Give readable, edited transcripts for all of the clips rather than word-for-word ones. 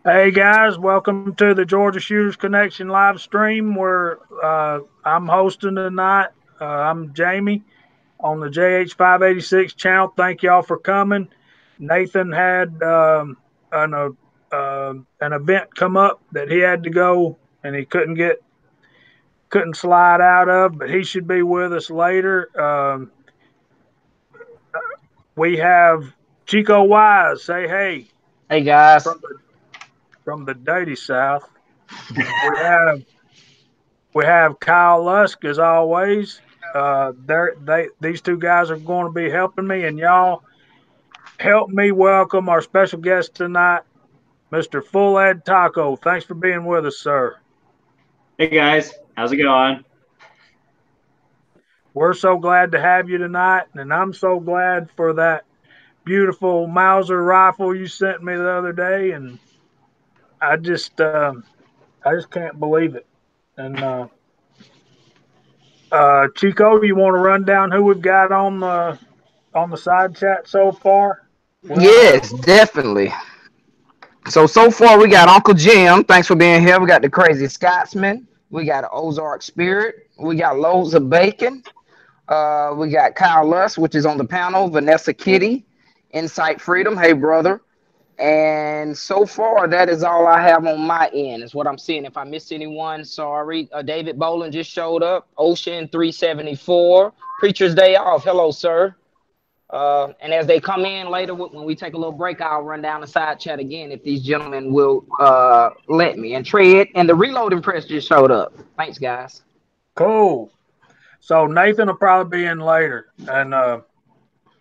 Hey guys, welcome to the Georgia Shooters Connection live stream where I'm hosting tonight. I'm Jamie on the JH586 channel. Thank y'all for coming. Nathan had an event come up that he had to go and he couldn't slide out of, but he should be with us later. We have Chico Wise. Say hey Hey guys. from the dirty South. We have We have Kyle Lusk as always. These two guys are going to be helping me, and y'all help me welcome our special guest tonight, Mr. Full Ed Taco. Thanks for being with us, sir. Hey guys, how's it going? We're so glad to have you tonight, and I'm so glad for that beautiful Mauser rifle you sent me the other day, and I just I just can't believe it. And Chico, you want to run down who we've got on the side chat so far? We don't have. Yes, definitely. So far we got Uncle Jim. Thanks for being here. We got the Crazy Scotsman. We got Ozark Spirit. We got Loads of Bacon. We got Kyle Luss, which is on the panel. Vanessa Kitty, Insight Freedom. Hey brother. And so far that is all I have on my end. Is what I'm seeing. If I missed anyone, sorry. David Boland just showed up. Ocean 374. Preacher's Day Off. Hello, sir. And as they come in later, when we take a little break, I'll run down the side chat again if these gentlemen will let me. And Tread and the Reloading Press just showed up. Thanks, guys. Cool. So Nathan will probably be in later. And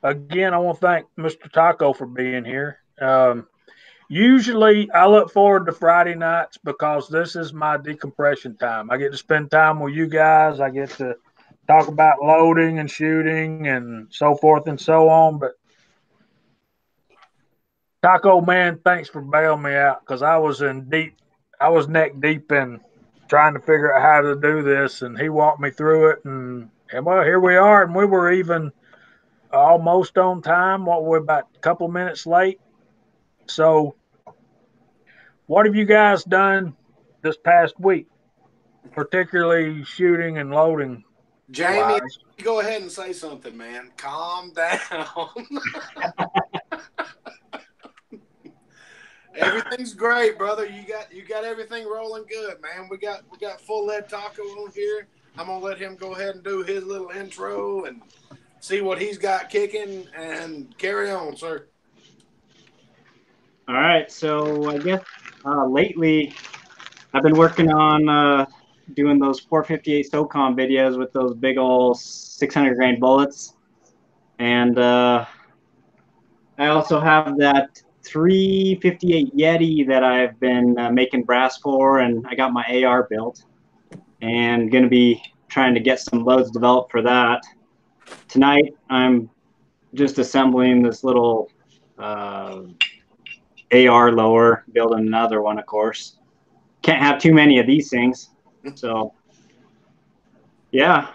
again, I want to thank Mr. Taco for being here. Usually, I look forward to Friday nights because this is my decompression time. I get to spend time with you guys. I get to talk about loading and shooting and so forth and so on. But Taco man, thanks for bailing me out because I was neck deep in trying to figure out how to do this, and he walked me through it, and well, here we are, and we were even almost on time. What we're about a couple minutes late. So, what have you guys done this past week, particularly shooting and loading Jamie, wise? go ahead and say something, man. Calm down. Everything's great, brother. You got everything rolling good, man. We got full lead taco on here. I'm gonna let him go ahead and do his little intro and see what he's got kicking and carry on, sir. All right, so I guess lately I've been working on doing those 458 SOCOM videos with those big old 600 grain bullets, and I also have that 358 Yeti that I've been making brass for, and I got my AR built, and going to be trying to get some loads developed for that. Tonight I'm just assembling this little AR lower, building another one, of course. Can't have too many of these things. So, yeah.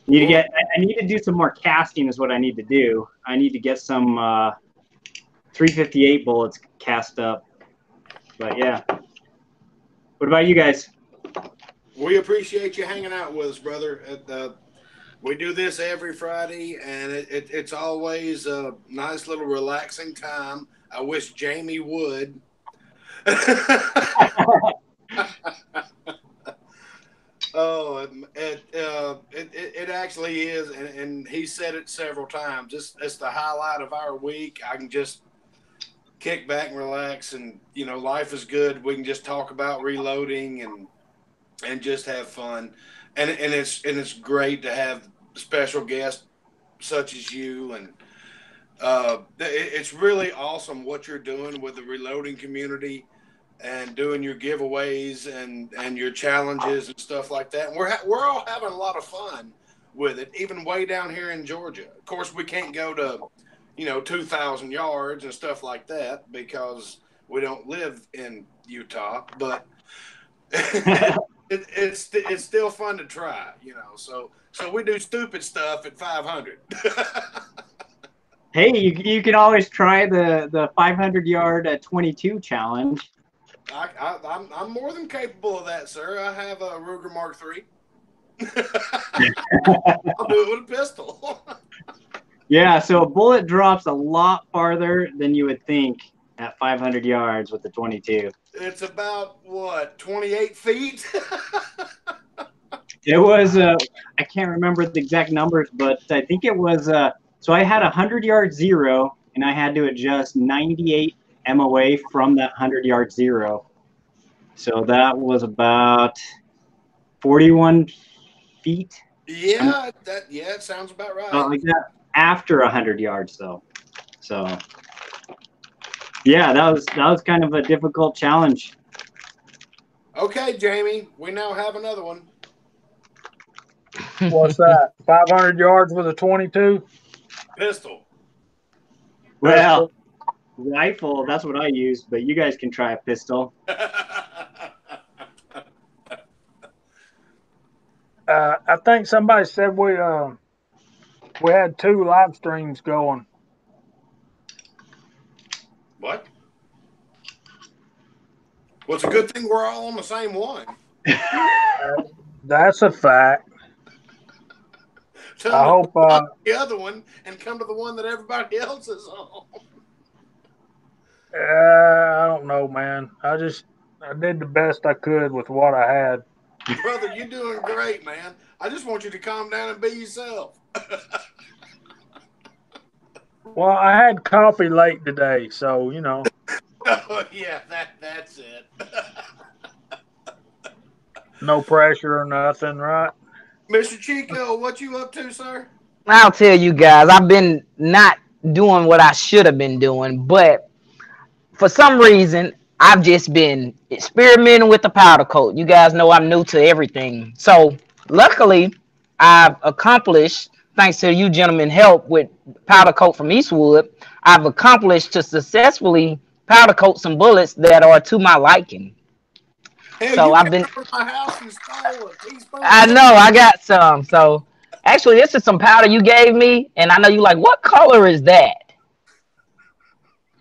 I need to do some more casting is what I need to do. I need to get some 358 bullets cast up. But, yeah. What about you guys? We appreciate you hanging out with us, brother. We do this every Friday, and it's always a nice little relaxing time. I wish Jamie would. Oh, it actually is, and he said it several times. It's the highlight of our week. I can just kick back and relax, and life is good. We can just talk about reloading and just have fun, and it's great to have special guests such as you, and it's really awesome what you're doing with the reloading community and doing your giveaways and your challenges and stuff like that. And we're all having a lot of fun with it, even way down here in Georgia. Of course, we can't go to 2,000 yards and stuff like that because we don't live in Utah, but it's still fun to try. So we do stupid stuff at 500. Hey, you can always try the 500-yard 22 challenge. I'm more than capable of that, sir. I have a Ruger Mark III. I'll do it with a pistol. Yeah, so a bullet drops a lot farther than you would think at 500 yards with the 22. It's about what, 28 feet? It was I can't remember the exact numbers, but I think it was so I had a 100-yard zero, and I had to adjust 98 MOA from that 100-yard zero. So that was about 41 feet. Yeah, it sounds about right. Like that after 100 yards, though. So yeah, that was kind of a difficult challenge. Okay, Jamie, we now have another one. What's that? 500 yards with a 22? Pistol. Well, rifle, that's what I use, but you guys can try a pistol. I think somebody said we had 2 live streams going. What? Well, it's a good thing we're all on the same one. That's a fact. Tell I hope the other one and come to the one that everybody else is on. I don't know, man. I did the best I could with what I had. Brother, you're doing great, man. I just want you to calm down and be yourself. Well, I had coffee late today, so you know. Oh yeah, that's it. No pressure or nothing, right? Mr. Chico, what you up to, sir? I'll tell you guys, I've been not doing what I should have been doing, but for some reason, I've just been experimenting with the powder coat. You guys know I'm new to everything. So luckily, I've accomplished, thanks to you gentlemen help with powder coat from Eastwood, I've accomplished to successfully powder coat some bullets that are to my liking. Hell, So you I've came been, over to my house and stole a teaspoon. I know I got some. So actually, this is some powder you gave me, and I know you like, what color is that?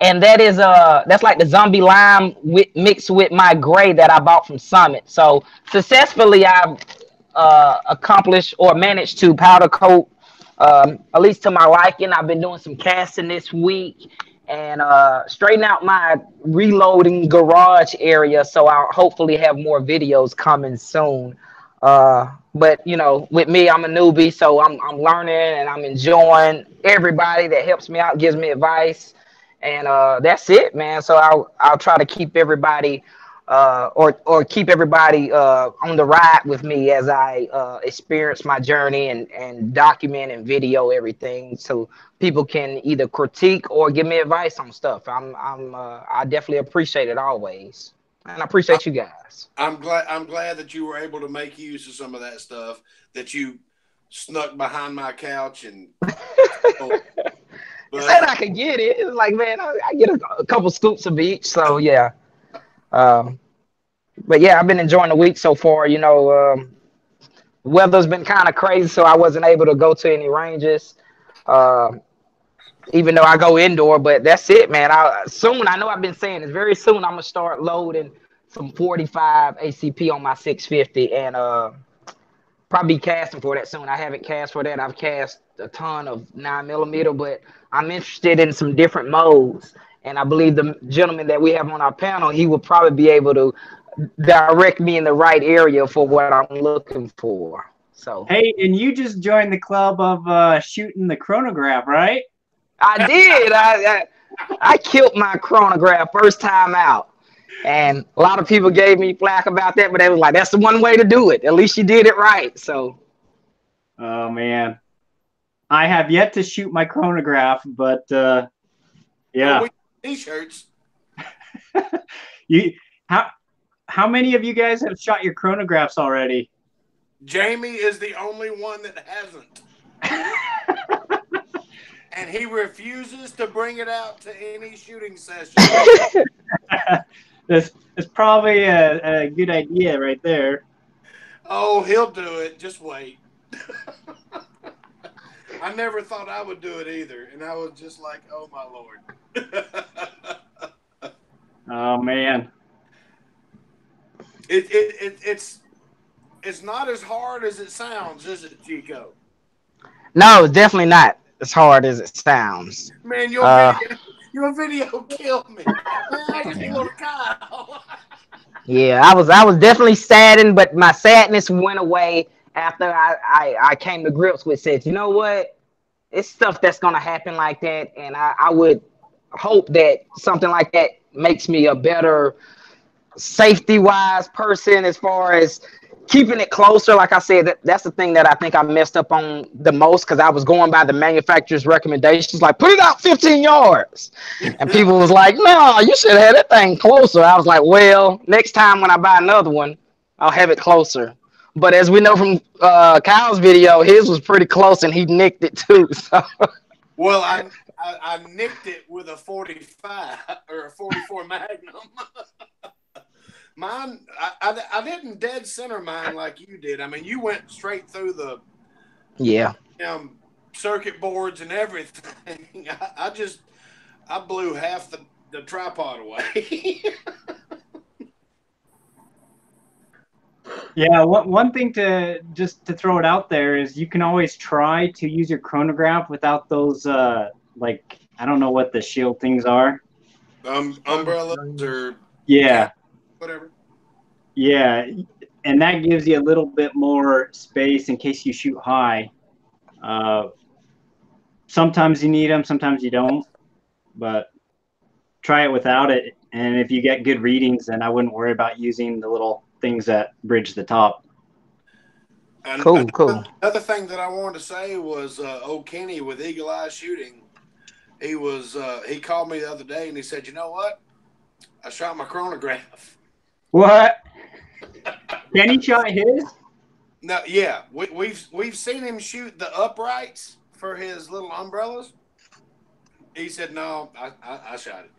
And that is that's like the zombie lime mixed with my gray that I bought from Summit. So successfully, I've accomplished or managed to powder coat, at least to my liking. I've been doing some casting this week and straighten out my reloading garage area. So I'll hopefully have more videos coming soon. But you know, with me, I'm a newbie, so I'm learning and I'm enjoying everybody that helps me out, gives me advice, and that's it, man. So I'll try to keep everybody or keep everybody on the ride with me as I experience my journey and document and video everything, so people can either critique or give me advice on stuff. I definitely appreciate it always, and I appreciate you guys. I'm glad that you were able to make use of some of that stuff that you snuck behind my couch and. You said I could get it. It's like, man, I get a couple scoops of each. So yeah. But yeah, I've been enjoying the week so far. You know, weather's been kind of crazy, so I wasn't able to go to any ranges. Even though I go indoor, but that's it, man. I know I've been saying this very soon. I'm gonna start loading some 45 ACP on my 650 and probably be casting for that soon. I haven't cast for that. I've cast a ton of 9mm, but I'm interested in some different modes. And I believe the gentleman that we have on our panel, he will probably be able to direct me in the right area for what I'm looking for. So hey, and you just joined the club of shooting the chronograph, right? I did. I killed my chronograph first time out. And a lot of people gave me flack about that, but they was like, that's the one way to do it. At least you did it right. So, oh man, I have yet to shoot my chronograph, but yeah. T-shirts. How many of you guys have shot your chronographs already? Jamie is the only one that hasn't. And he refuses to bring it out to any shooting session. This is probably a good idea right there. Oh, he'll do it. Just wait. I never thought I would do it either, and I was just like, "Oh my Lord!" Oh man. It's not as hard as it sounds, is it, Chico? No, it's definitely not as hard as it sounds. Man, Uh, your video killed me. Man, I just want to Kyle. yeah, I was definitely saddened, but my sadness went away after I came to grips with said, you know what? It's stuff that's gonna happen like that, and I would hope that something like that makes me a better safety wise person as far as keeping it closer. Like I said, that's the thing that I think I messed up on the most because I was going by the manufacturer's recommendations, like put it out 15 yards. And people was like, no, you should have that thing closer. I was like, well, next time when I buy another one, I'll have it closer. But as we know from Kyle's video, his was pretty close and he nicked it too. So. Well, I nicked it with a 45 or a 44 Magnum. Mine, I didn't dead center mine like you did. I mean, you went straight through the circuit boards and everything. I blew half the tripod away. Yeah, one thing to throw it out there is you can always try to use your chronograph without those like I don't know what the shield things are. Umbrellas or whatever. Yeah, and that gives you a little bit more space in case you shoot high. Sometimes you need them, sometimes you don't. But try it without it, and if you get good readings, then I wouldn't worry about using the little things that bridge the top. And cool. Another thing that I wanted to say was old Kenny with Eagle Eye Shooting. He called me the other day and he said, "You know what? I shot my chronograph." What? Kenny shot his? No, yeah, we've seen him shoot the uprights for his little umbrellas. He said, "No, I shot it."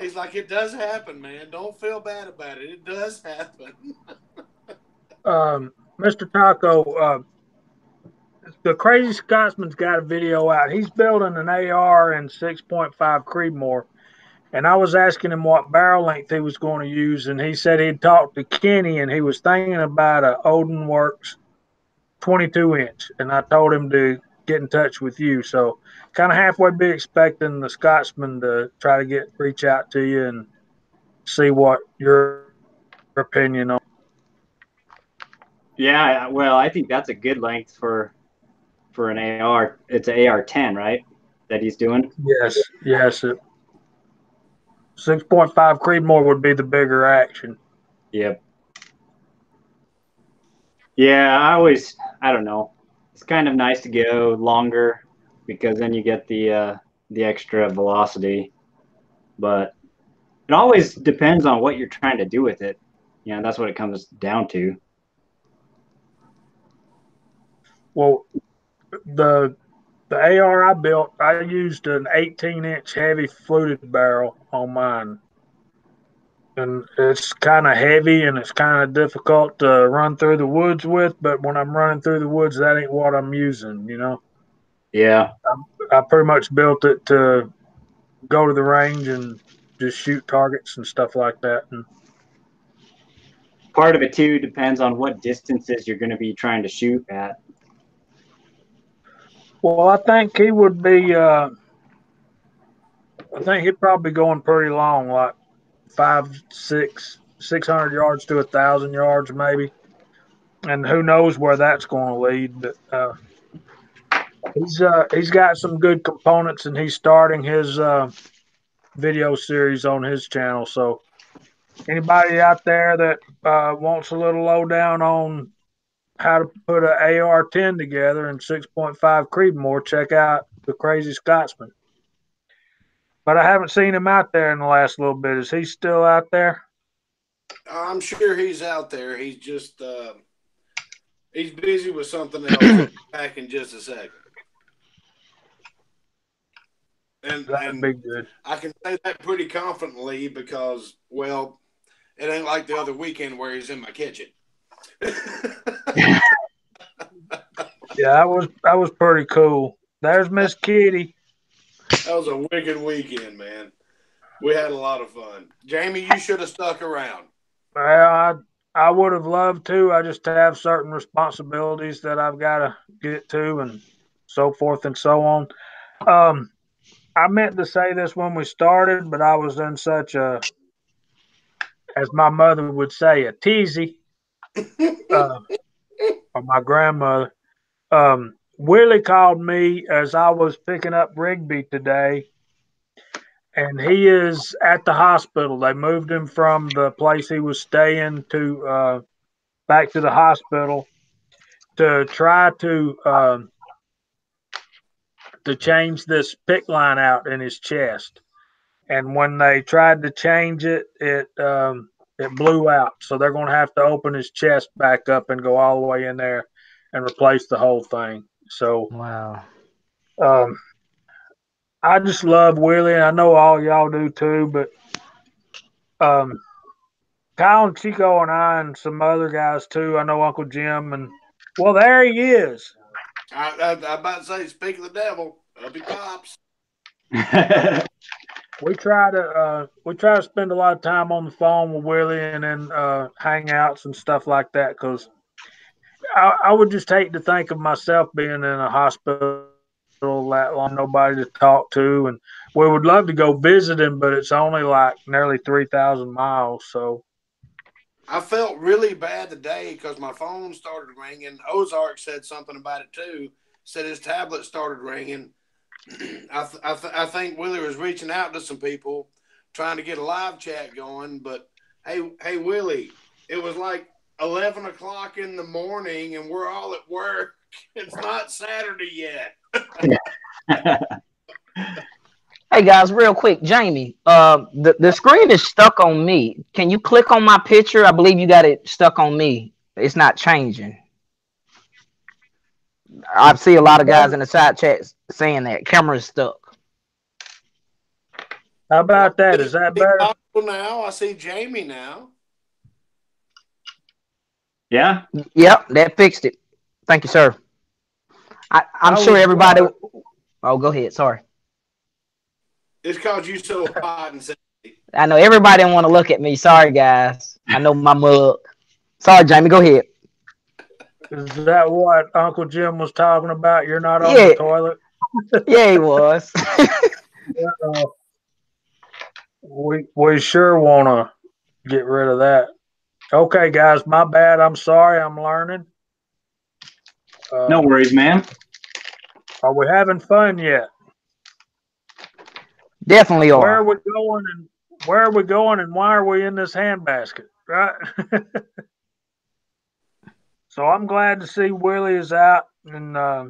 He's like, "It does happen, man. Don't feel bad about it. It does happen." Mr. Taco, the Crazy Scotsman's got a video out. He's building an AR in 6.5 Creedmoor, and I was asking him what barrel length he was going to use, and he said he'd talked to Kenny, and he was thinking about a Odin Works 22-inch, and I told him to get in touch with you. So kind of halfway be expecting the Scotsman to try to reach out to you and see what your opinion on. Yeah, well, I think that's a good length for an AR. It's an AR-10, right? That he's doing. Yes. 6.5 Creedmoor would be the bigger action. Yep. Yeah, I don't know. It's kind of nice to go longer because then you get the extra velocity. But it always depends on what you're trying to do with it. You know, that's what it comes down to. Well, the AR I built, I used an 18-inch heavy fluted barrel on mine. And it's kind of heavy and it's kind of difficult to run through the woods with, but when I'm running through the woods, that ain't what I'm using, you know? Yeah. I pretty much built it to go to the range and just shoot targets and stuff like that. And part of it, too, depends on what distances you're going to be trying to shoot at. Well, I think he would be, I think he'd probably be going pretty long, like 600 yards to 1,000 yards maybe, and who knows where that's going to lead. But he's got some good components, and he's starting his video series on his channel. So anybody out there that wants a little lowdown on how to put an AR-10 together in 6.5 Creedmoor, check out the Crazy Scotsman. But I haven't seen him out there in the last little bit. Is he still out there? I'm sure he's out there. He's just he's busy with something else. Back in just a second. And be good. I can say that pretty confidently because, well, it ain't like the other weekend where he's in my kitchen. Yeah, that was pretty cool. There's Miss Kitty. That was a wicked weekend, man. We had a lot of fun. Jamie, you should have stuck around. Well, I would have loved to. I just have certain responsibilities that I've got to get to, and so forth and so on. Um, I meant to say this when we started, but I was in such a, as my mother would say, a teasy, uh, or my grandmother. Willie called me as I was picking up Rigby today, and he is at the hospital. They moved him from the place he was staying to back to the hospital to try to change this PICC line out in his chest. And when they tried to change it, it blew out. So they're going to have to open his chest back up and go all the way in there and replace the whole thing. So Wow. um, I just love Willie. I know all y'all do too, but um, Kyle and Chico and I and some other guys too. I know Uncle Jim and well, there he is. I about to say, speak of the devil, up he pops. We try to spend a lot of time on the phone with Willie and then hangouts and stuff like that because I would just hate to think of myself being in a hospital that long, nobody to talk to, and we would love to go visit him, but it's only like nearly 3,000 miles. So I felt really bad today because my phone started ringing. Ozark said something about it too. Said his tablet started ringing. I think Willie was reaching out to some people trying to get a live chat going. But hey Willie, it was like 11 o'clock in the morning and we're all at work. It's not Saturday yet. Hey guys, real quick, Jamie. The screen is stuck on me. Can you click on my picture? I believe you got it stuck on me. It's not changing. I see a lot of guys in the side chats saying that camera's stuck. how Well, about that? Is that better? now I see Jamie now. Yeah. Yep, that fixed it. Thank you, sir. I'm I sure was everybody. Oh, go ahead. Sorry. It's called you so hot and sexy. I know everybody didn't want to look at me. Sorry, guys. I know my mug. Sorry, Jamie. Go ahead. is that what Uncle Jim was talking about? You're not on Yeah, the toilet. yeah, he was. Uh, we sure want to get rid of that. Okay, guys, my bad. I'm sorry. I'm learning. No Uh, worries, man. are we having fun yet? Definitely Where are are. we going and where are we going and why are we in this handbasket? Right. So I'm glad to see Willie is out, and I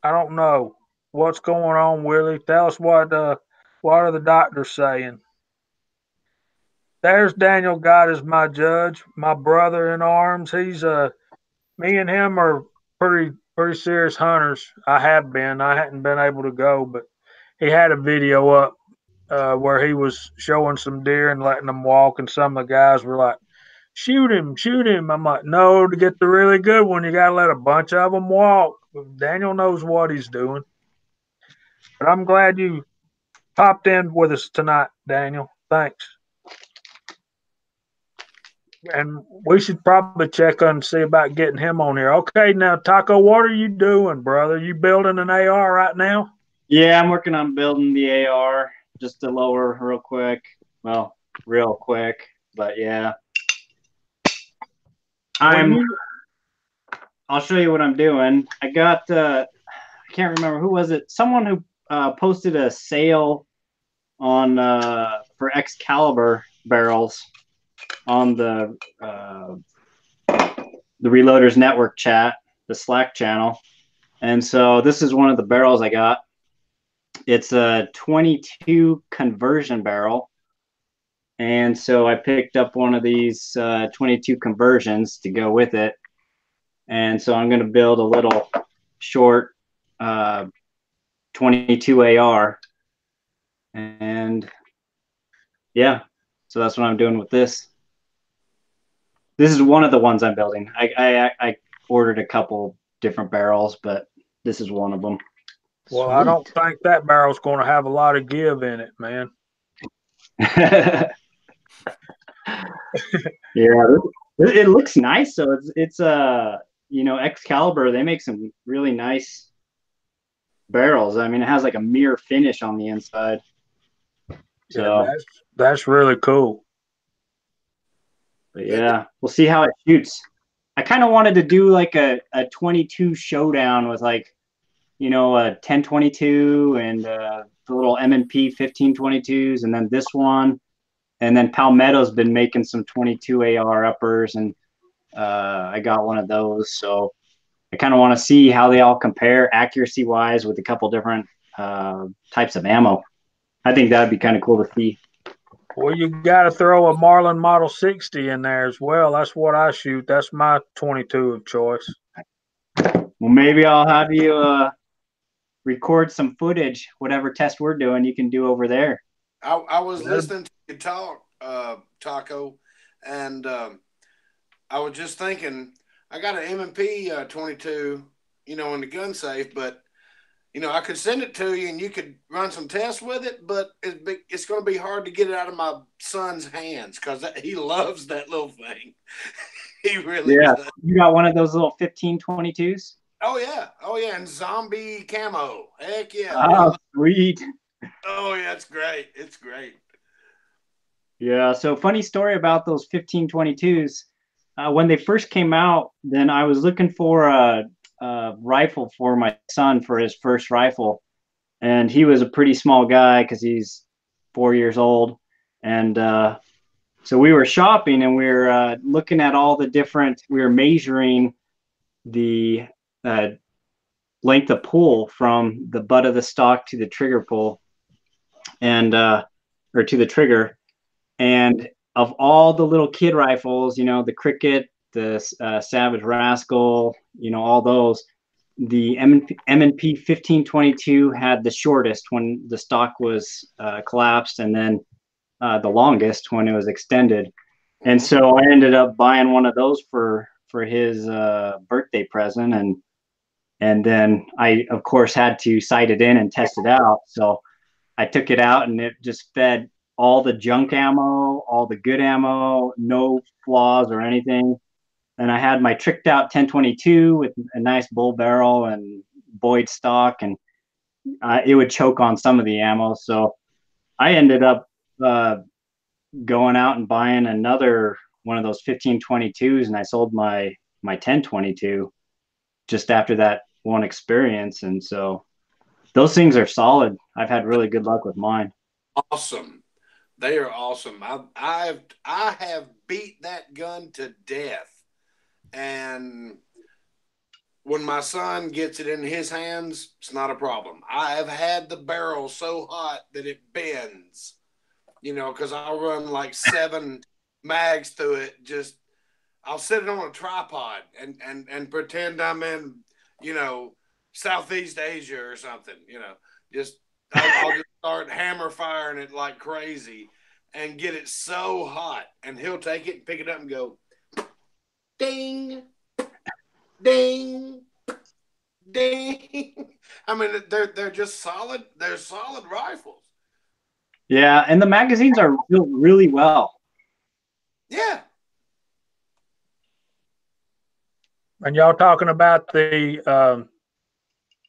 don't know what's going on, Willie. Tell us what are the doctors saying? There's Daniel God as my judge, my brother in arms. He's me and him are pretty serious hunters. I have been. I hadn't been able to go, but he had a video up where he was showing some deer and letting them walk, and some of the guys were like, "Shoot him, shoot him." I'm like, "No, to get the really good one, you got to let a bunch of them walk." Daniel knows what he's doing, but I'm glad you popped in with us tonight, Daniel. Thanks. And we should probably check on and see about getting him on here. Okay, now Taco, what are you doing, brother? You building an AR right now? Yeah, I'm working on building the AR just to lower real quick. Well, real quick, but yeah. I'll show you what I'm doing. I got I can't remember who was it. Someone who posted a sale on for Excalibur barrels on the Reloaders Network chat, the Slack channel. And so this is one of the barrels I got. It's a 22 conversion barrel. And so I picked up one of these 22 conversions to go with it. And so I'm going to build a little short 22 AR. And yeah, so that's what I'm doing with this. This is one of the ones I'm building. I ordered a couple different barrels, but this is one of them. Well, I don't think that barrel's going to have a lot of give in it, man. Yeah, it looks nice. So it's Excalibur. They make some really nice barrels. I mean, it has like a mirror finish on the inside. So yeah, that's really cool. But yeah, we'll see how it shoots. I kind of wanted to do like a 22 showdown with like, a 1022 and the little M&P 1522s, and then this one. And then Palmetto's been making some 22 AR uppers, and I got one of those. So I kind of want to see how they all compare accuracy-wise with a couple different types of ammo. I think that would be kind of cool to see. Well, you got to throw a Marlin Model 60 in there as well. That's what I shoot. That's my 22 of choice. Well, maybe I'll have you record some footage, whatever test we're doing, you can do over there. I was listening to you talk, Taco, and I was just thinking, I got an M&P 22, in the gun safe, but I could send it to you and you could run some tests with it, but it's going to be hard to get it out of my son's hands because he loves that little thing. He really does. You got one of those little 1522s? Oh yeah, and zombie camo. Heck yeah. Oh, sweet. Oh yeah, it's great. It's great. Yeah, so funny story about those 1522s. When they first came out, then I was looking for a rifle for my son for his first rifle, and he was a pretty small guy because he's 4 years old, and so we were shopping and we were looking at all the different. We were measuring the length of pull from the butt of the stock to the trigger pull, and or to the trigger, and of all the little kid rifles, the Cricket, the Savage Rascal, all those, the M&P 1522 had the shortest when the stock was collapsed, and then the longest when it was extended. And so I ended up buying one of those for his birthday present, and then I of course had to sight it in and test it out. So I took it out and it just fed all the junk ammo, all the good ammo, no flaws or anything. And I had my tricked out 1022 with a nice bull barrel and Boyd stock, and it would choke on some of the ammo. So I ended up going out and buying another one of those 1522s, and I sold my 1022 just after that one experience. And so those things are solid. I've had really good luck with mine. Awesome. They are awesome. I have beat that gun to death. And when my son gets it in his hands, it's not a problem. I have had the barrel so hot that it bends, because I'll run like 7 mags through it. Just, I'll set it on a tripod and pretend I'm in, Southeast Asia or something, I'll just start hammer firing it like crazy and get it so hot, and he'll take it and pick it up and go, ding, ding, ding. I mean, they're just solid. They're solid rifles. Yeah, and the magazines are built really well. Yeah. And y'all talking about the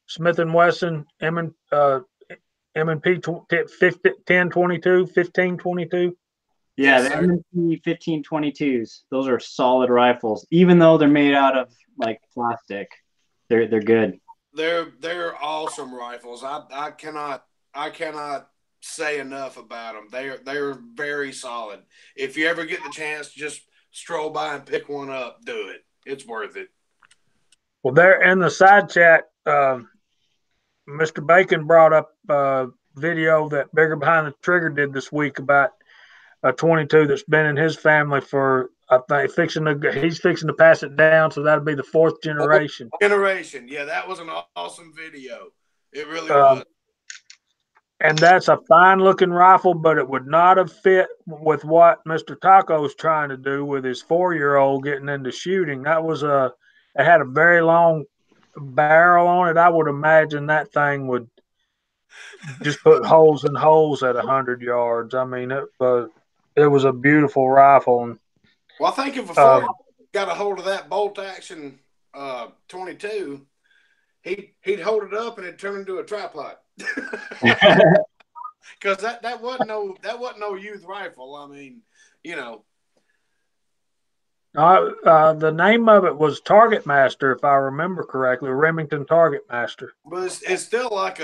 Smith & Wesson M&P 1022, 1522? Yeah, the M&P 1522s. Those are solid rifles, even though they're made out of like plastic. They're good. They're awesome rifles. I cannot say enough about them. They're very solid. If you ever get the chance, just stroll by and pick one up. Do it. It's worth it. Well, there in the side chat, Mr. Bacon brought up a video that Bigger Behind the Trigger did this week about a 22 that's been in his family for, I think, he's fixing to pass it down, so that'll be the 4th generation. Yeah, that was an awesome video. It really was. And that's a fine-looking rifle, but it would not have fit with what Mr. Taco's trying to do with his 4-year-old getting into shooting. That was a It had a very long barrel on it. I would imagine that thing would just put holes in holes at 100 yards. I mean, it was a beautiful rifle. And, Well, I think if a Ford got a hold of that bolt action 22, he'd hold it up and it'd turn into a tripod. Because that wasn't no youth rifle. I mean, you know. The name of it was Target Master, if I remember correctly, Remington Target Master. But it's still like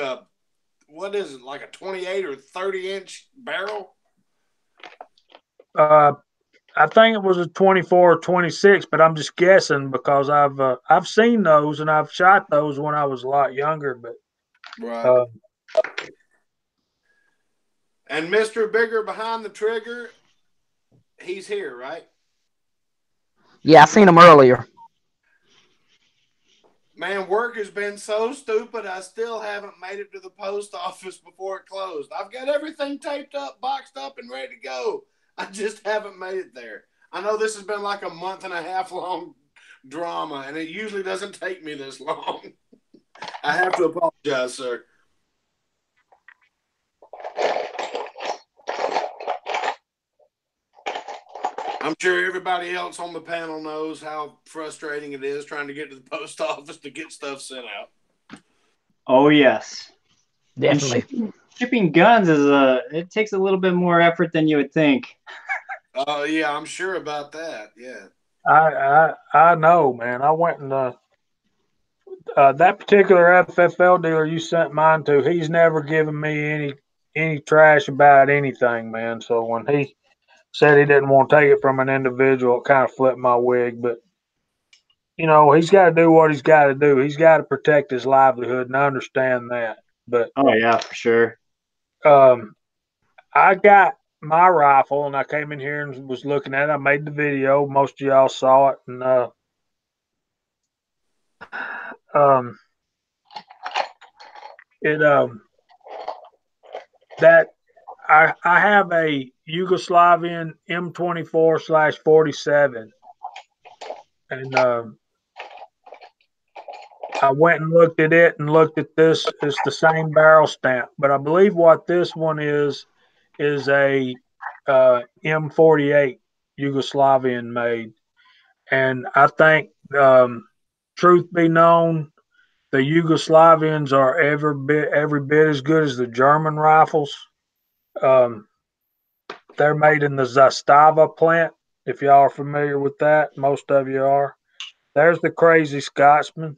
what is it, like a 28 or 30-inch barrel? I think it was a 24 or 26, but I'm just guessing because I've seen those and I've shot those when I was a lot younger. But right. And Mr. Bigger behind the trigger, he's here, right? Yeah, I seen him earlier. Man, work has been so stupid, I still haven't made it to the post office before it closed. I've got everything taped up, boxed up, and ready to go. I just haven't made it there. I know this has been like a month and a half long drama, and it usually doesn't take me this long. I have to apologize, sir. I'm sure everybody else on the panel knows how frustrating it is trying to get to the post office to get stuff sent out. Oh, yes. Definitely. Shipping guns it takes a little bit more effort than you would think. Oh, yeah, I'm sure about that. Yeah. I know, man. I went and that particular FFL dealer you sent mine to, he's never given me any trash about anything, man. So when he said he didn't want to take it from an individual, it kind of flipped my wig. But you know, he's got to do what he's got to do. He's got to protect his livelihood, and I understand that. But oh yeah, for sure. I got my rifle, and I came in here and was looking at it. I made the video. Most of y'all saw it, and that I have a Yugoslavian M24/47, and I went and looked at it and looked at this. It's the same barrel stamp, but I believe what this one is a M48 Yugoslavian made, and I think truth be known, the Yugoslavians are every bit as good as the German rifles. They're made in the Zastava plant. If y'all are familiar with that, most of you are. There's the crazy Scotsman.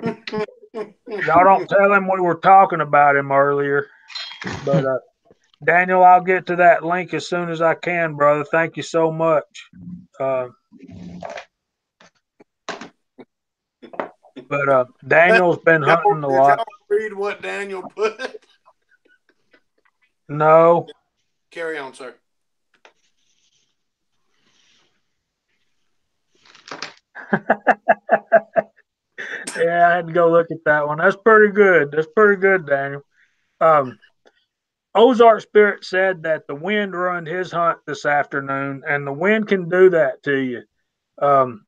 Y'all don't tell him we were talking about him earlier. But Daniel, I'll get to that link as soon as I can, brother. Thank you so much. But Daniel's been hunting a lot. Did y'all read what Daniel put? No. Carry on, sir. Yeah, I had to go look at that one. That's pretty good. That's pretty good, Daniel. Ozark Spirit said that the wind ruined his hunt this afternoon, and the wind can do that to you. When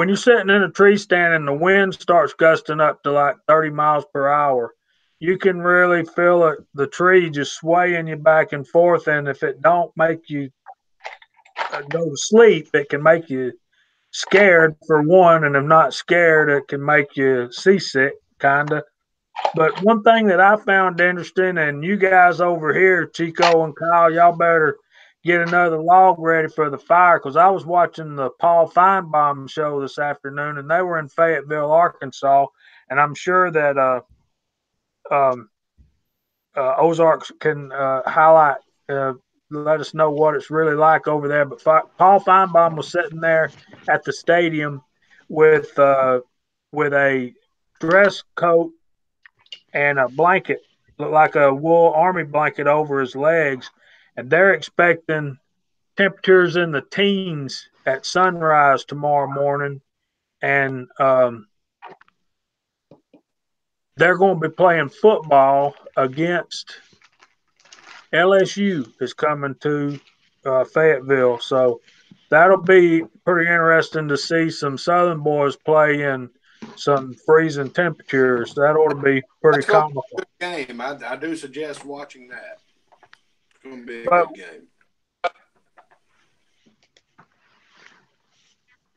you're sitting in a tree stand and the wind starts gusting up to like 30 miles per hour, you can really feel it, the tree just swaying you back and forth. And if it don't make you go to sleep, it can make you scared for one. And if not scared, it can make you seasick, kind of. But one thing that I found interesting, and you guys over here, Chico and Kyle, y'all better get another log ready for the fire, because I was watching the Paul Feinbaum show this afternoon, and they were in Fayetteville, Arkansas, and I'm sure that Ozarks can highlight, let us know what it's really like over there. But Paul Feinbaum was sitting there at the stadium with a dress coat and a blanket, looked like a wool army blanket over his legs, and they're expecting temperatures in the teens at sunrise tomorrow morning, and they're going to be playing football against LSU is coming to Fayetteville, so that'll be pretty interesting to see some Southern boys play in some freezing temperatures. That ought to be pretty That's going to comical. be a good game. I do suggest watching that. It's going to be a But good game.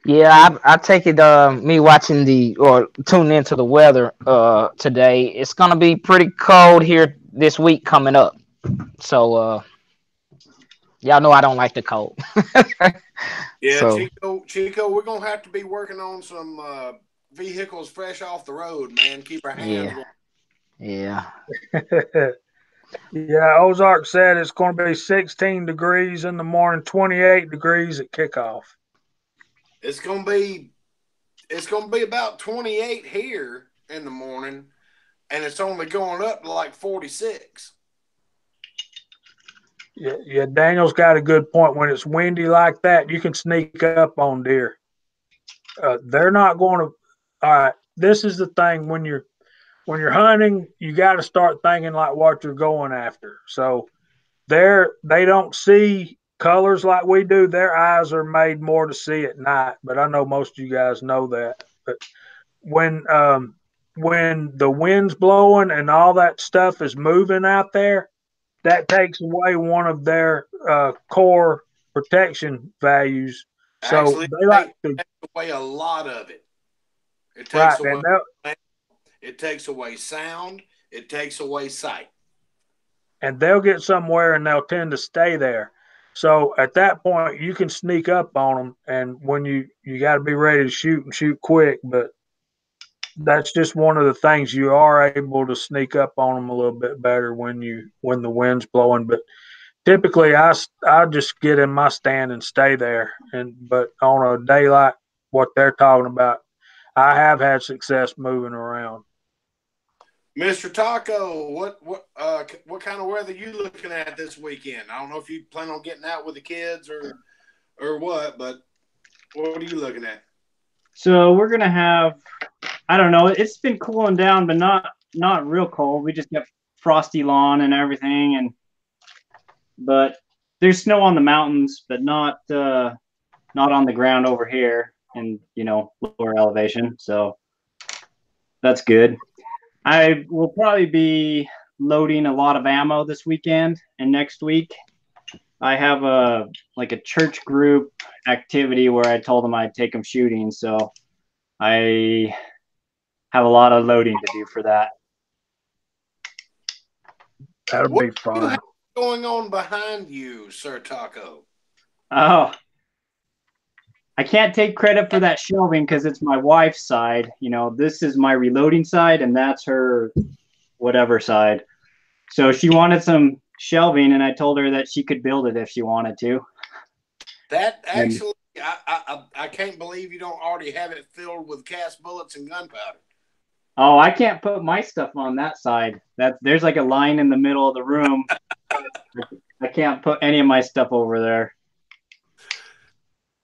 Yeah, I take it. Me watching or tuning into the weather today. It's gonna be pretty cold here this week coming up. So y'all know I don't like the cold. Yeah, So Chico, we're going to have to be working on some vehicles fresh off the road, man. Keep our hands warm. yeah. yeah, Ozark said it's going to be 16 degrees in the morning, 28 degrees at kickoff. It's going to be about 28 here in the morning, and it's only going up to like 46. Yeah, Daniel's got a good point. When it's windy like that, you can sneak up on deer. They're not going to. All right, this is the thing when you're hunting, you got to start thinking like what you're going after. So they don't see colors like we do. Their eyes are made more to see at night. But I know most of you guys know that. But when the wind's blowing and all that stuff is moving out there, that takes away one of their core protection values. So Actually, they like to takes away a lot of it. It right, takes away. It takes away sound. It takes away sight. and they'll get somewhere and they'll tend to stay there. So at that point, you can sneak up on them, and when you got to be ready to shoot and shoot quick. But that's just one of the things you are able to sneak up on them a little bit better when the wind's blowing. But typically, I just get in my stand and stay there. But on a day like what they're talking about, I have had success moving around. Mr. Taco, what kind of weather you looking at this weekend? I don't know if you plan on getting out with the kids or what, but what are you looking at? So we're gonna have, I don't know, it's been cooling down, but not real cold. We just got frosty lawn and everything, but there's snow on the mountains, but not on the ground over here in lower elevation. So that's good. I will probably be loading a lot of ammo this weekend and next week. I have a church group activity where I told them I'd take them shooting, so I have a lot of loading to do for that. That'll be fun. What going on behind you, Sir Taco? Oh, I can't take credit for that shelving because it's my wife's side. This is my reloading side, and that's her whatever side. So she wanted some shelving, and I told her that she could build it if she wanted to. That actually, I can't believe you don't already have it filled with cast bullets and gunpowder. Oh, I can't put my stuff on that side. There's like a line in the middle of the room. I can't put any of my stuff over there.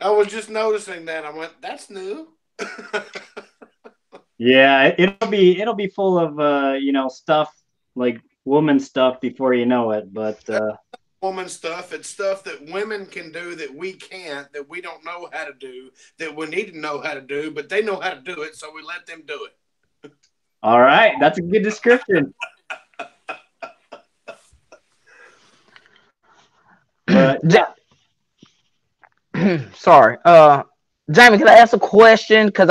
I was just noticing that. I went, that's new. Yeah, it'll be full of stuff like woman stuff before you know it, but woman stuff. It's stuff that women can do that we can't, that we don't know how to do, that we need to know how to do, but they know how to do it, so we let them do it. All right, that's a good description. But yeah. Sorry, Jamie, can I ask a question? Because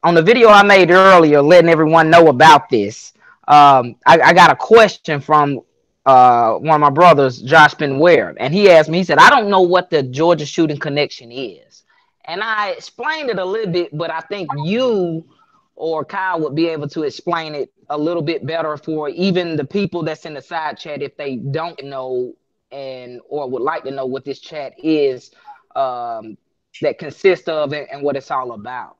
on the video I made earlier, letting everyone know about this, I got a question from one of my brothers, Josh Benware, and he asked me. He said, "I don't know what the Georgia Shooting Connection is," and I explained it a little bit, but I think you or Kyle would be able to explain it a little bit better for even the people that's in the side chat if they don't know or would like to know what this chat is. That consists of and what it's all about.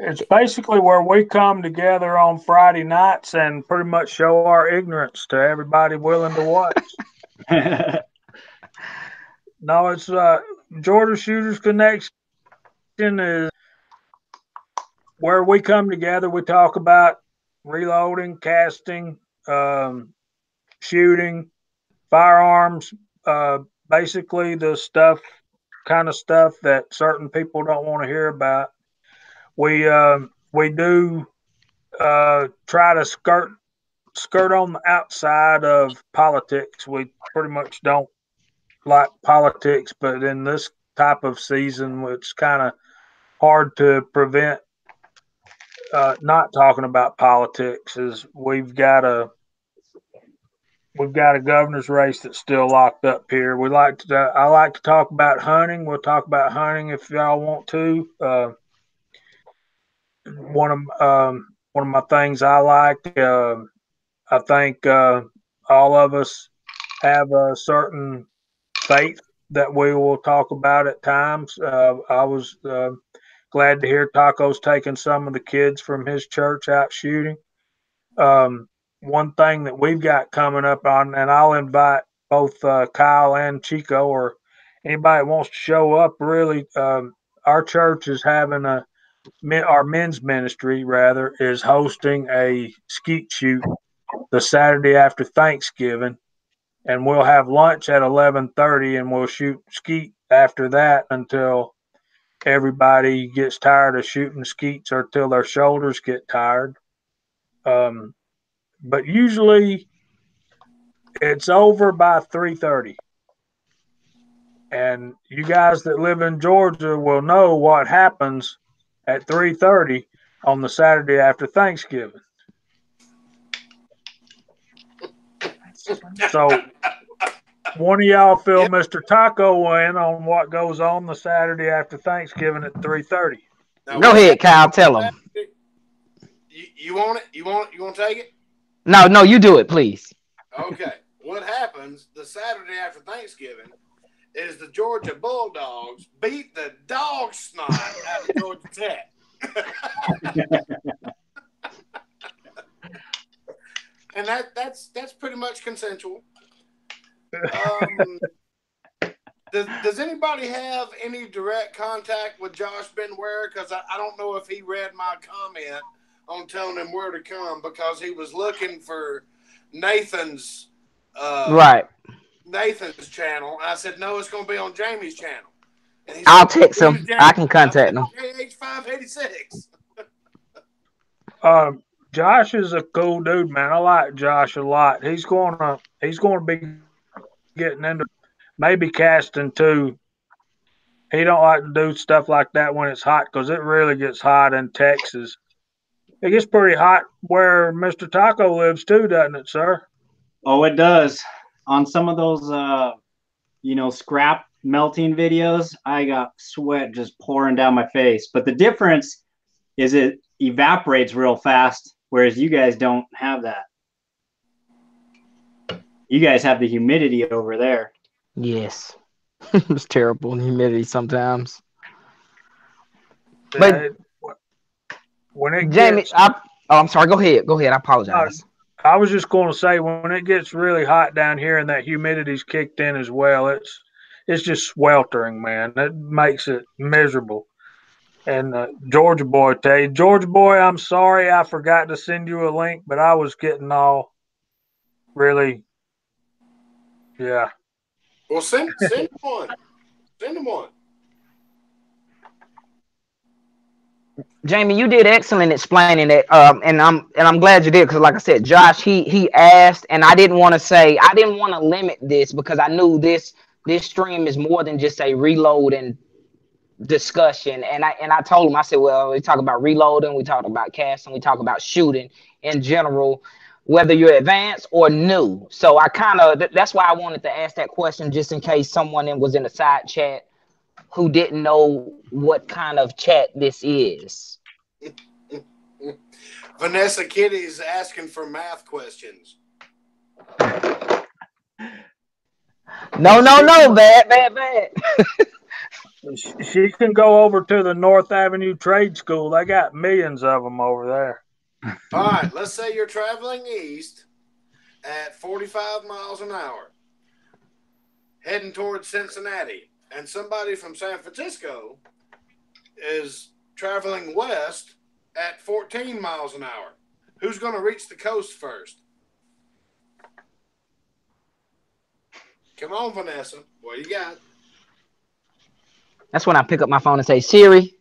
It's basically where we come together on Friday nights and pretty much show our ignorance to everybody willing to watch. No, it's Georgia Shooters Connection is where we come together. We talk about reloading, casting, shooting, firearms, basically the stuff kind of stuff that certain people don't want to hear about. We do try to skirt on the outside of politics. We pretty much don't like politics, but in this type of season, it's kind of hard to prevent not talking about politics. Is we've got a governor's race that's still locked up here. I like to talk about hunting. We'll talk about hunting if y'all want to. One of my things I like. I think all of us have a certain faith that we will talk about at times. I was glad to hear Taco's taking some of the kids from his church out shooting. One thing that we've got coming up on, and I'll invite both Kyle and Chico or anybody that wants to show up. Really, our church is having our men's ministry rather is hosting a skeet shoot the Saturday after Thanksgiving, and we'll have lunch at 11:30, and we'll shoot skeet after that until everybody gets tired of shooting skeets or till their shoulders get tired. But usually it's over by 3:30. And you guys that live in Georgia will know what happens at 3:30 on the Saturday after Thanksgiving. So one of y'all fill Mr. Taco in on what goes on the Saturday after Thanksgiving at 3:30. Go ahead, Kyle. Tell them. You want it? You want to take it? No, you do it, please. Okay. What happens the Saturday after Thanksgiving is the Georgia Bulldogs beat the dog snot out of Georgia Tech. And that's pretty much consensual. Does anybody have any direct contact with Josh Benware? Because I don't know if he read my comment on telling him where to come because he was looking for Nathan's Nathan's channel. I said, no, it's going to be on Jamie's channel. And he I'll text him. I can contact him. JH586. Josh is a cool dude, man. I like Josh a lot. He's going to be getting into maybe casting too. He don't like to do stuff like that when it's hot because it really gets hot in Texas. It gets pretty hot where Mr. Taco lives too, doesn't it, sir? Oh, it does. On some of those, scrap melting videos, I got sweat just pouring down my face. But the difference is it evaporates real fast, whereas you guys don't have that. You guys have the humidity over there. Yes. It's terrible humidity sometimes. But when it Jamie, I'm sorry. Go ahead. I apologize. I was just going to say when it gets really hot down here and that humidity's kicked in as well, it's just sweltering, man. It makes it miserable. And Georgia Boy, I'm sorry I forgot to send you a link, but I was getting all really, yeah. Well, send him one. Send him one. Jamie, you did excellent explaining it, and I'm glad you did because, like I said, Josh, he asked, and I didn't want to limit this because I knew this stream is more than just a reloading discussion, and I told him, I said, well, we talk about reloading, we talk about casting, we talk about shooting in general, whether you're advanced or new. So I that's why I wanted to ask that question just in case someone was in the side chat who didn't know what kind of chat this is. Vanessa Kitty's asking for math questions. No, bad. She can go over to the North Avenue Trade School. They got millions of them over there. All right, let's say you're traveling east at 45 miles an hour, heading towards Cincinnati, and somebody from San Francisco is traveling west at 14 miles an hour. Who's going to reach the coast first? Come on, Vanessa. What you got? That's when I pick up my phone and say, Siri.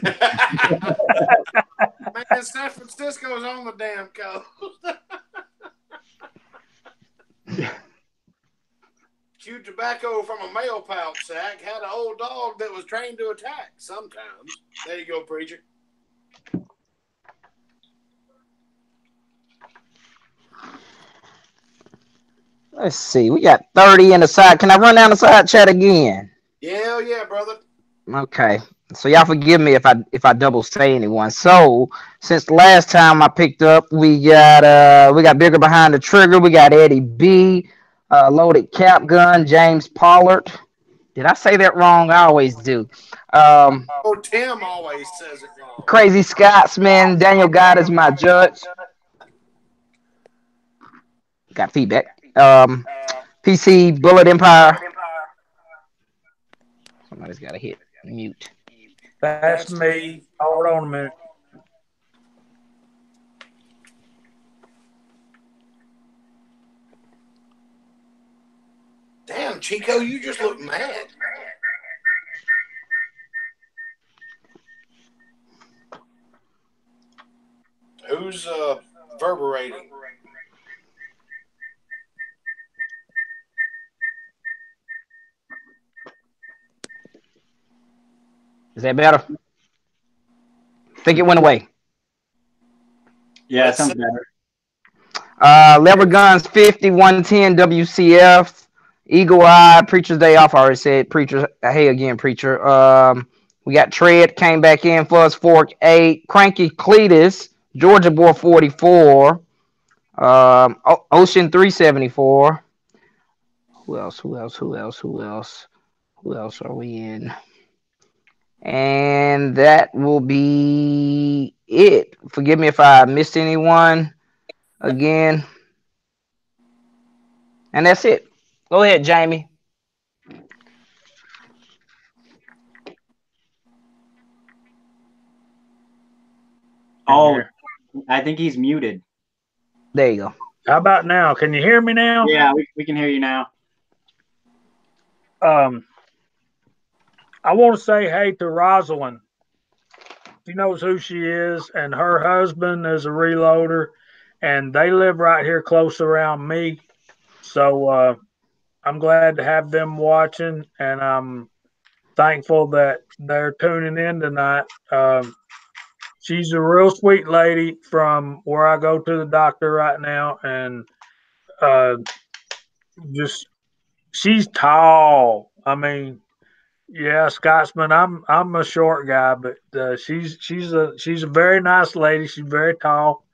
Man, San Francisco's on the damn coast. Chew tobacco from a mail pouch sack. Had an old dog that was trained to attack sometimes. There you go, preacher. Let's see. We got 30 in the side. Can I run down the side chat again? Yeah, brother. Okay. So y'all forgive me if I double say anyone. So since the last time I picked up, we got Bigger Behind the Trigger. We got Eddie B, Loaded Cap Gun, James Pollard. Did I say that wrong? I always do. Oh, Tim always says it wrong. Crazy Scotsman, Daniel God is my judge. Got feedback. PC Bullet Empire. Somebody's got to hit mute. That's me. Hold on a minute. Damn, Chico, you just look mad. Who's verberating? Is that better? Think it went away. Yeah, it sounds better. Lever Guns 50, 110 WCF. Eagle Eye, Preacher's Day Off. I already said Preacher. Hey again, Preacher. We got Tread came back in for us. Fork 8. Cranky Cletus, Georgia Boy 44. Ocean 374. Who else? Who else are we in? And that will be it. Forgive me if I missed anyone again. And that's it. Go ahead, Jamie. Oh, I think he's muted. There you go. How about now? Can you hear me now? Yeah, we can hear you now. I want to say hey to Rosalind. She knows who she is, and her husband is a reloader, and they live right here close around me. So I'm glad to have them watching, and I'm thankful that they're tuning in tonight. She's a real sweet lady from where I go to the doctor right now, and just she's tall. I mean, yeah, Scotsman. I'm a short guy, but she's a very nice lady. She's very tall.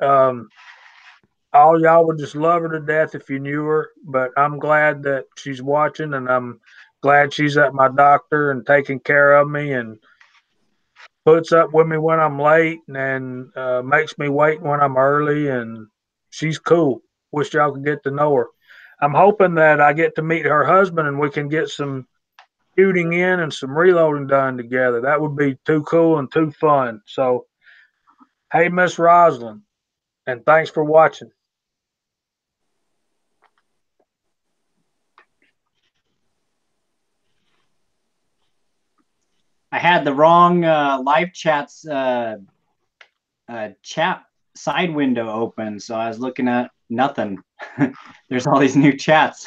All y'all would just love her to death if you knew her. But I'm glad that she's watching, and I'm glad she's at my doctor and taking care of me and puts up with me when I'm late and makes me wait when I'm early. And she's cool. Wish y'all could get to know her. I'm hoping that I get to meet her husband and we can get some shooting in and some reloading done together. That would be too cool and too fun. So, hey, Miss Rosalind, and thanks for watching. I had the wrong live chat's chat side window open, so I was looking at nothing. There's all these new chats.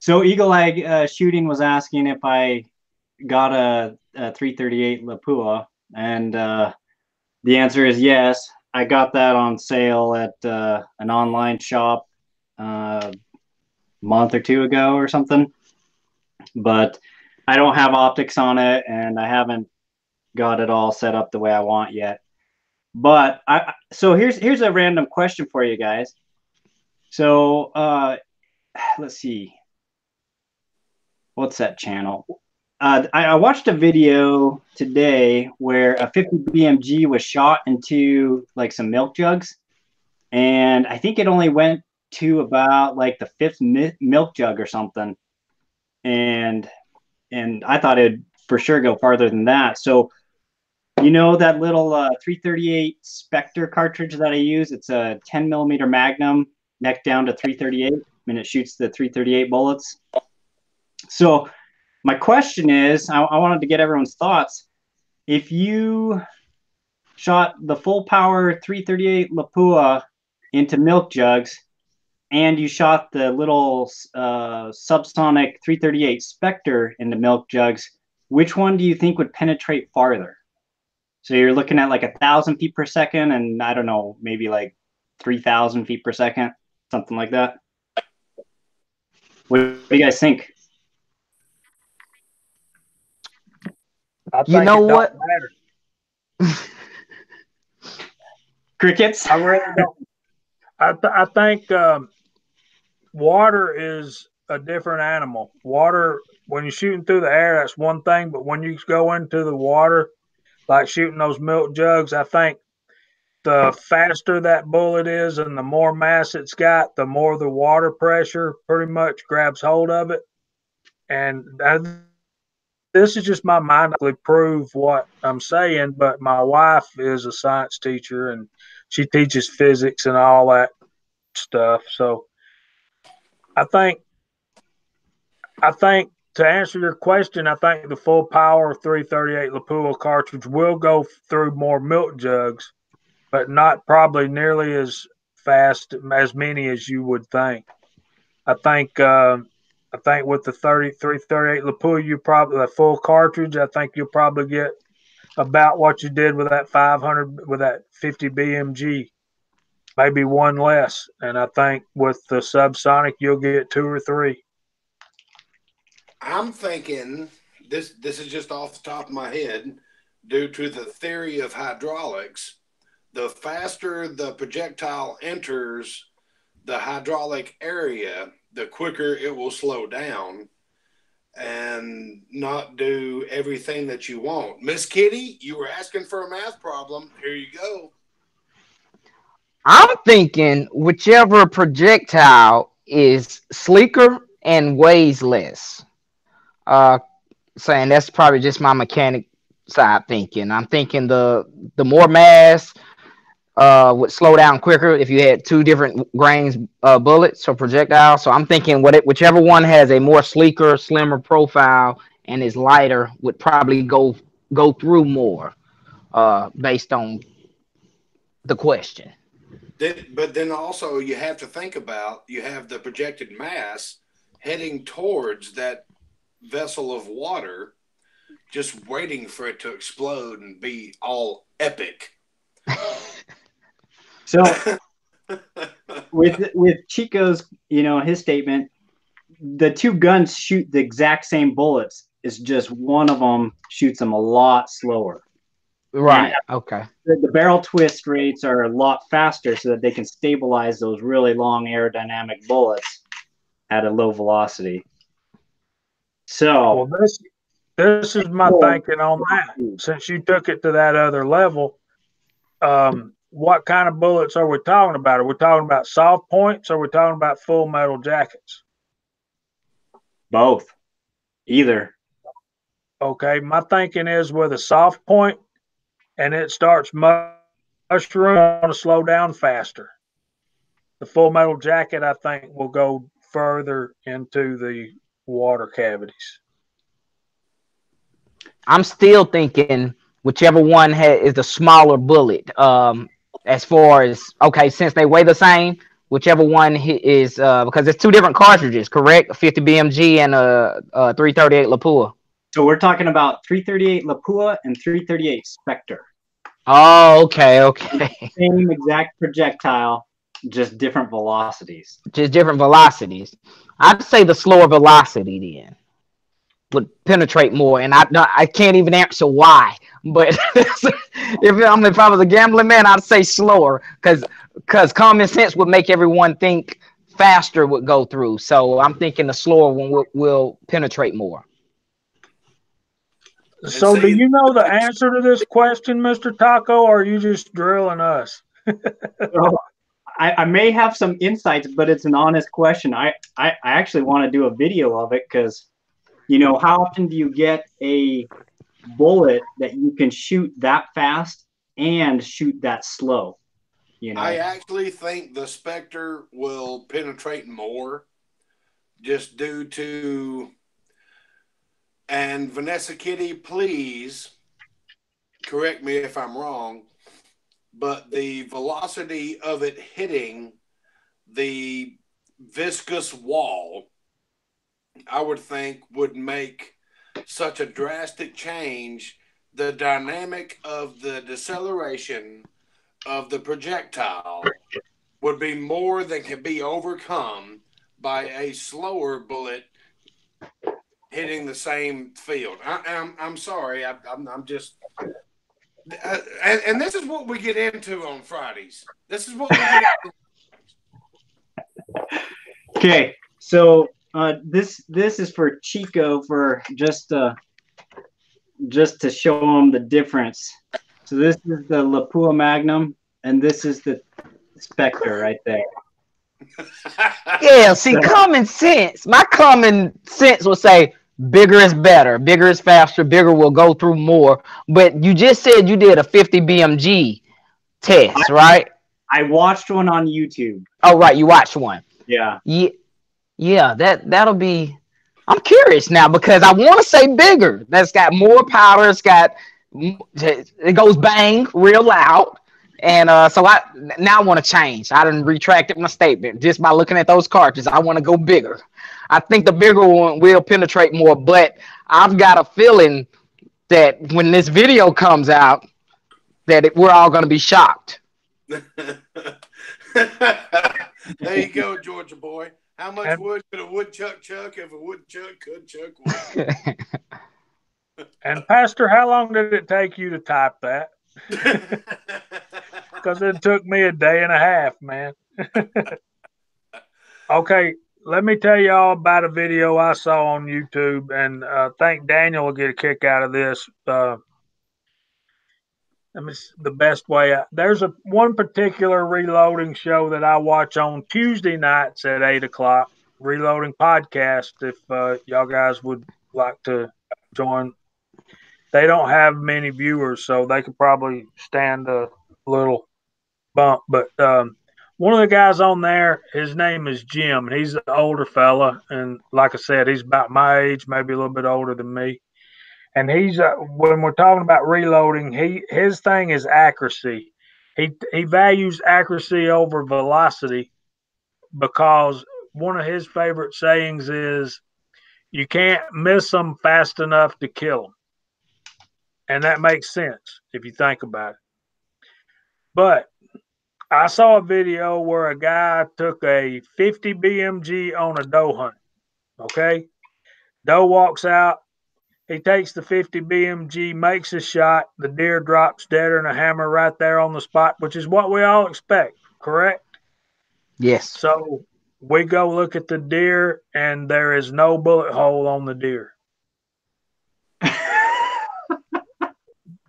So Eagle Eye Shooting was asking if I got a 338 Lapua, and the answer is yes. I got that on sale at an online shop a month or two ago or something, but I don't have optics on it, and I haven't got it all set up the way I want yet. But so here's a random question for you guys. So let's see. What's that channel? I watched a video today where a 50 BMG was shot into like some milk jugs, and I think it only went to about like the fifth milk jug or something, and I thought it'd for sure go farther than that. So you know that little 338 Spectre cartridge that I use? It's a 10 millimeter Magnum neck down to 338, and it shoots the 338 bullets. So my question is, I wanted to get everyone's thoughts. If you shot the full power 338 Lapua into milk jugs, and you shot the little subsonic 338 Spectre into milk jugs, which one do you think would penetrate farther? So you're looking at like 1,000 feet per second, and I don't know, maybe like 3,000 feet per second, something like that. What do you guys think? You know what? Crickets? I really don't. I think water is a different animal. Water, when you're shooting through the air, that's one thing. But when you go into the water, like shooting those milk jugs, I think the faster that bullet is and the more mass it's got, the more the water pressure pretty much grabs hold of it. And this is just my mind to prove what I'm saying, but my wife is a science teacher and she teaches physics and all that stuff. So I think to answer your question, I think the full power 338 Lapua cartridge will go through more milk jugs, but not probably nearly as fast as many as you would think. I think with the 338 Lapua, you probably the full cartridge. I think you'll probably get about what you did with that 500 with that 50 BMG, maybe one less. And I think with the subsonic, you'll get 2 or 3. I'm thinking this is just off the top of my head, due to the theory of hydraulics. The faster the projectile enters the hydraulic area, the quicker it will slow down and not do everything that you want. Miss Kitty, you were asking for a math problem. Here you go. I'm thinking whichever projectile is sleeker and weighs less. Saying that's probably just my mechanic side thinking. I'm thinking the more mass would slow down quicker if you had 2 different grains bullets or projectiles. So I'm thinking whichever one has a more sleeker, slimmer profile and is lighter would probably go through more based on the question. But then also you have to think about, you have the projected mass heading towards that vessel of water, just waiting for it to explode and be all epic. So with Chico's, his statement, the 2 guns shoot the exact same bullets. It's just one of them shoots them a lot slower. Right. Okay. The barrel twist rates are a lot faster so that they can stabilize those really long aerodynamic bullets at a low velocity. So well, this is my thinking on that. Since you took it to that other level, what kind of bullets are we talking about? Are we talking about soft points or are we talking about full metal jackets? Both. Either. Okay, my thinking is with a soft point and it starts mushroom to slow down faster. The full metal jacket, I think, will go further into the water cavities. I'm still thinking whichever one is the smaller bullet. As far as since they weigh the same, whichever one is because it's 2 different cartridges, correct? A 50 BMG and a 338 Lapua. So we're talking about 338 Lapua and 338 Spectre. Oh, okay. Same exact projectile, just different velocities. I'd say the slower velocity then would penetrate more, and I can't even answer why. But if I was a gambling man, I'd say slower because common sense would make everyone think faster would go through. So I'm thinking the slower one will penetrate more. So do you know the answer to this question, Mr. Taco, or are you just drilling us? Well, I may have some insights, but it's an honest question. I actually want to do a video of it because, how often do you get a bullet that you can shoot that fast and shoot that slow? You know, I actually think the Spectre will penetrate more just due to, and Vanessa Kitty, please correct me if I'm wrong, but the velocity of it hitting the viscous wall, I would think, would make such a drastic change. The dynamic of the deceleration of the projectile would be more than can be overcome by a slower bullet hitting the same field. I'm sorry. I'm just. And this is what we get into on Fridays. This is what we get into. okay, so this is for Chico for just to show him the difference. So this is the Lapua Magnum, and this is the Spectre right there. Yeah, see, common sense. My common sense would say bigger is better, bigger is faster, bigger will go through more. But you just said you did a 50 BMG test, right? I watched one on YouTube. Oh, right, you watched one. Yeah. Yeah, that'll be. I'm curious now because I want to say bigger. That's got more power. It goes bang real loud. And so I want to change. I done retracted my statement just by looking at those cartridges. I want to go bigger. I think the bigger one will penetrate more, but I've got a feeling that when this video comes out, that we're all going to be shocked. There you go, Georgia boy. How much wood could a woodchuck chuck if a woodchuck could chuck wood? And Pastor, how long did it take you to type that? Because it took me a day and a half, man. Okay, let me tell y'all about a video I saw on YouTube, and I think Daniel will get a kick out of this. The best way. There's one particular reloading show that I watch on Tuesday nights at 8:00. Reloading podcast. If y'all guys would like to join, they don't have many viewers, so they could probably stand a little bump. But one of the guys on there, his name is Jim, and he's an older fella, and like I said, he's about my age, maybe a little bit older than me. And he's when we're talking about reloading, his thing is accuracy. He values accuracy over velocity because one of his favorite sayings is, "You can't miss them fast enough to kill them," and that makes sense if you think about it. But I saw a video where a guy took a 50 BMG on a doe hunt. Okay, doe walks out. He takes the 50 BMG, makes a shot. The deer drops deader than a hammer right there on the spot, which is what we all expect, correct? Yes. So we go look at the deer, and there is no bullet hole on the deer.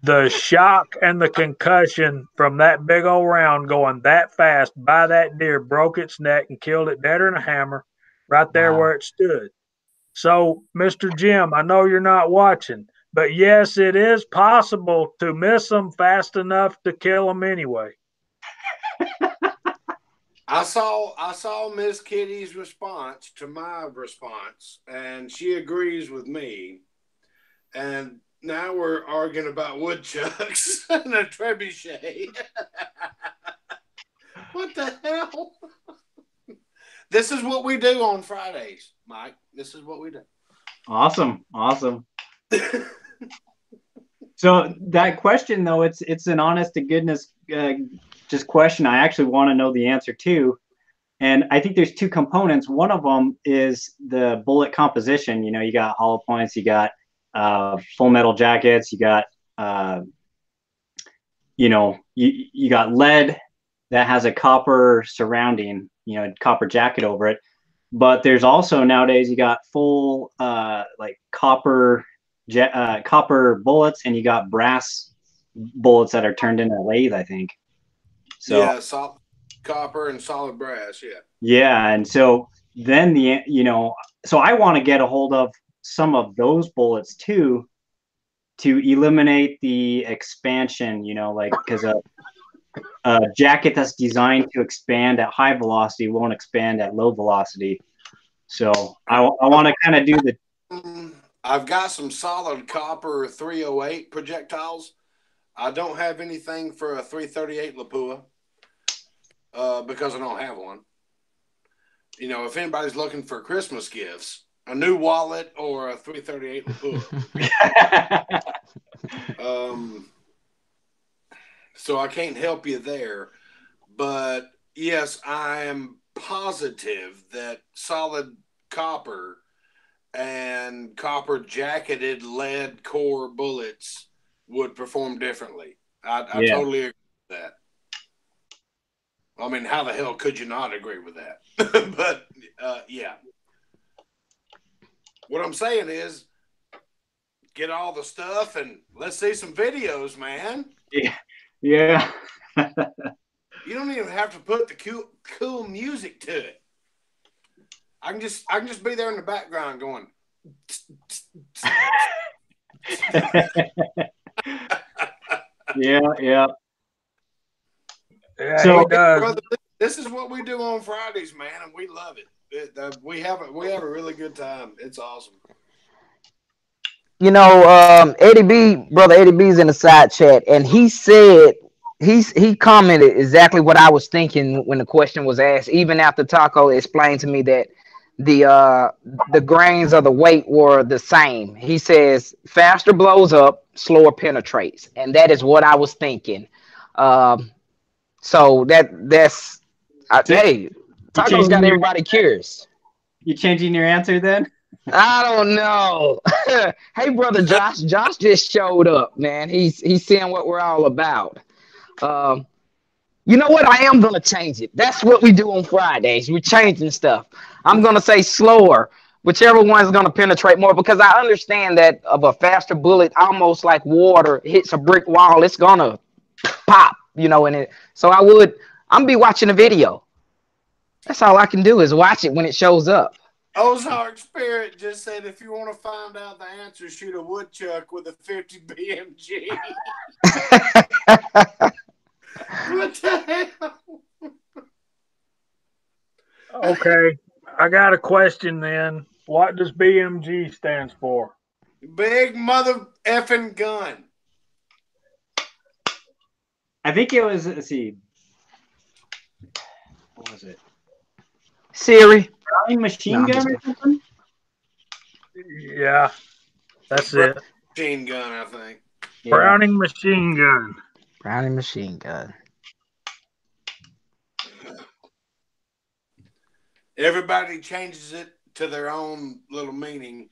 The shock and the concussion from that big old round going that fast by that deer broke its neck and killed it deader than a hammer right there where it stood. So, Mr. Jim, I know you're not watching, but yes, it is possible to miss them fast enough to kill them anyway. I saw Miss Kitty's response to my response, and she agrees with me. And now we're arguing about woodchucks and a trebuchet. What the hell? This is what we do on Fridays, Mike. This is what we do. Awesome. So that question, though, it's an honest to goodness just question. I actually want to know the answer to. And I think there's two components. One of them is the bullet composition. You know, you got hollow points, you got full metal jackets, you got you got lead that has a copper surrounding, copper jacket over it. But there's also nowadays you got full like copper bullets, and you got brass bullets that are turned into a lathe, I think. So yeah, solid copper and solid brass. Yeah. Yeah, and so then so I want to get a hold of some of those bullets too, to eliminate the expansion. Like because jacket that's designed to expand at high velocity won't expand at low velocity. So I want to kind of do the. I've got some solid copper 308 projectiles. I don't have anything for a 338 Lapua because I don't have one. You know, if anybody's looking for Christmas gifts, a new wallet or a 338 Lapua. So I can't help you there. But yes, I am positive that solid copper and copper jacketed lead core bullets would perform differently. I totally agree with that. I mean, how the hell could you not agree with that? But yeah. What I'm saying is get all the stuff and let's see some videos, man. Yeah. You don't even have to put the cool music to it. I can just be there in the background going. Yeah. So brother, this is what we do on Fridays, man, and we love it. We have a really good time. It's awesome. You know, Brother Eddie B's in the side chat, and he said he commented exactly what I was thinking when the question was asked. Even after Taco explained to me that the grains of the weight were the same. He says faster blows up, slower penetrates, and that is what I was thinking. So that's hey, Taco's got everybody curious. You changing your answer then? I don't know. Hey, brother Josh. Josh just showed up, man. He's seeing what we're all about. You know what? I am gonna change it. That's what we do on Fridays. We're changing stuff. I'm gonna say slower, whichever one's gonna penetrate more, because I understand that of a faster bullet, almost like water hits a brick wall, it's gonna pop, you know. So I'm be watching the video. That's all I can do is watch it when it shows up. Ozark Spirit just said, if you want to find out the answer, shoot a woodchuck with a 50 BMG. What the hell? Okay, I got a question then. What does BMG stands for? Big mother effing gun. I think it was, let's see. What was it? Siri. Browning machine gun or something? Yeah, that's it. Machine gun, I think. Yeah. Browning machine gun. Browning machine gun. Everybody changes it to their own little meaning.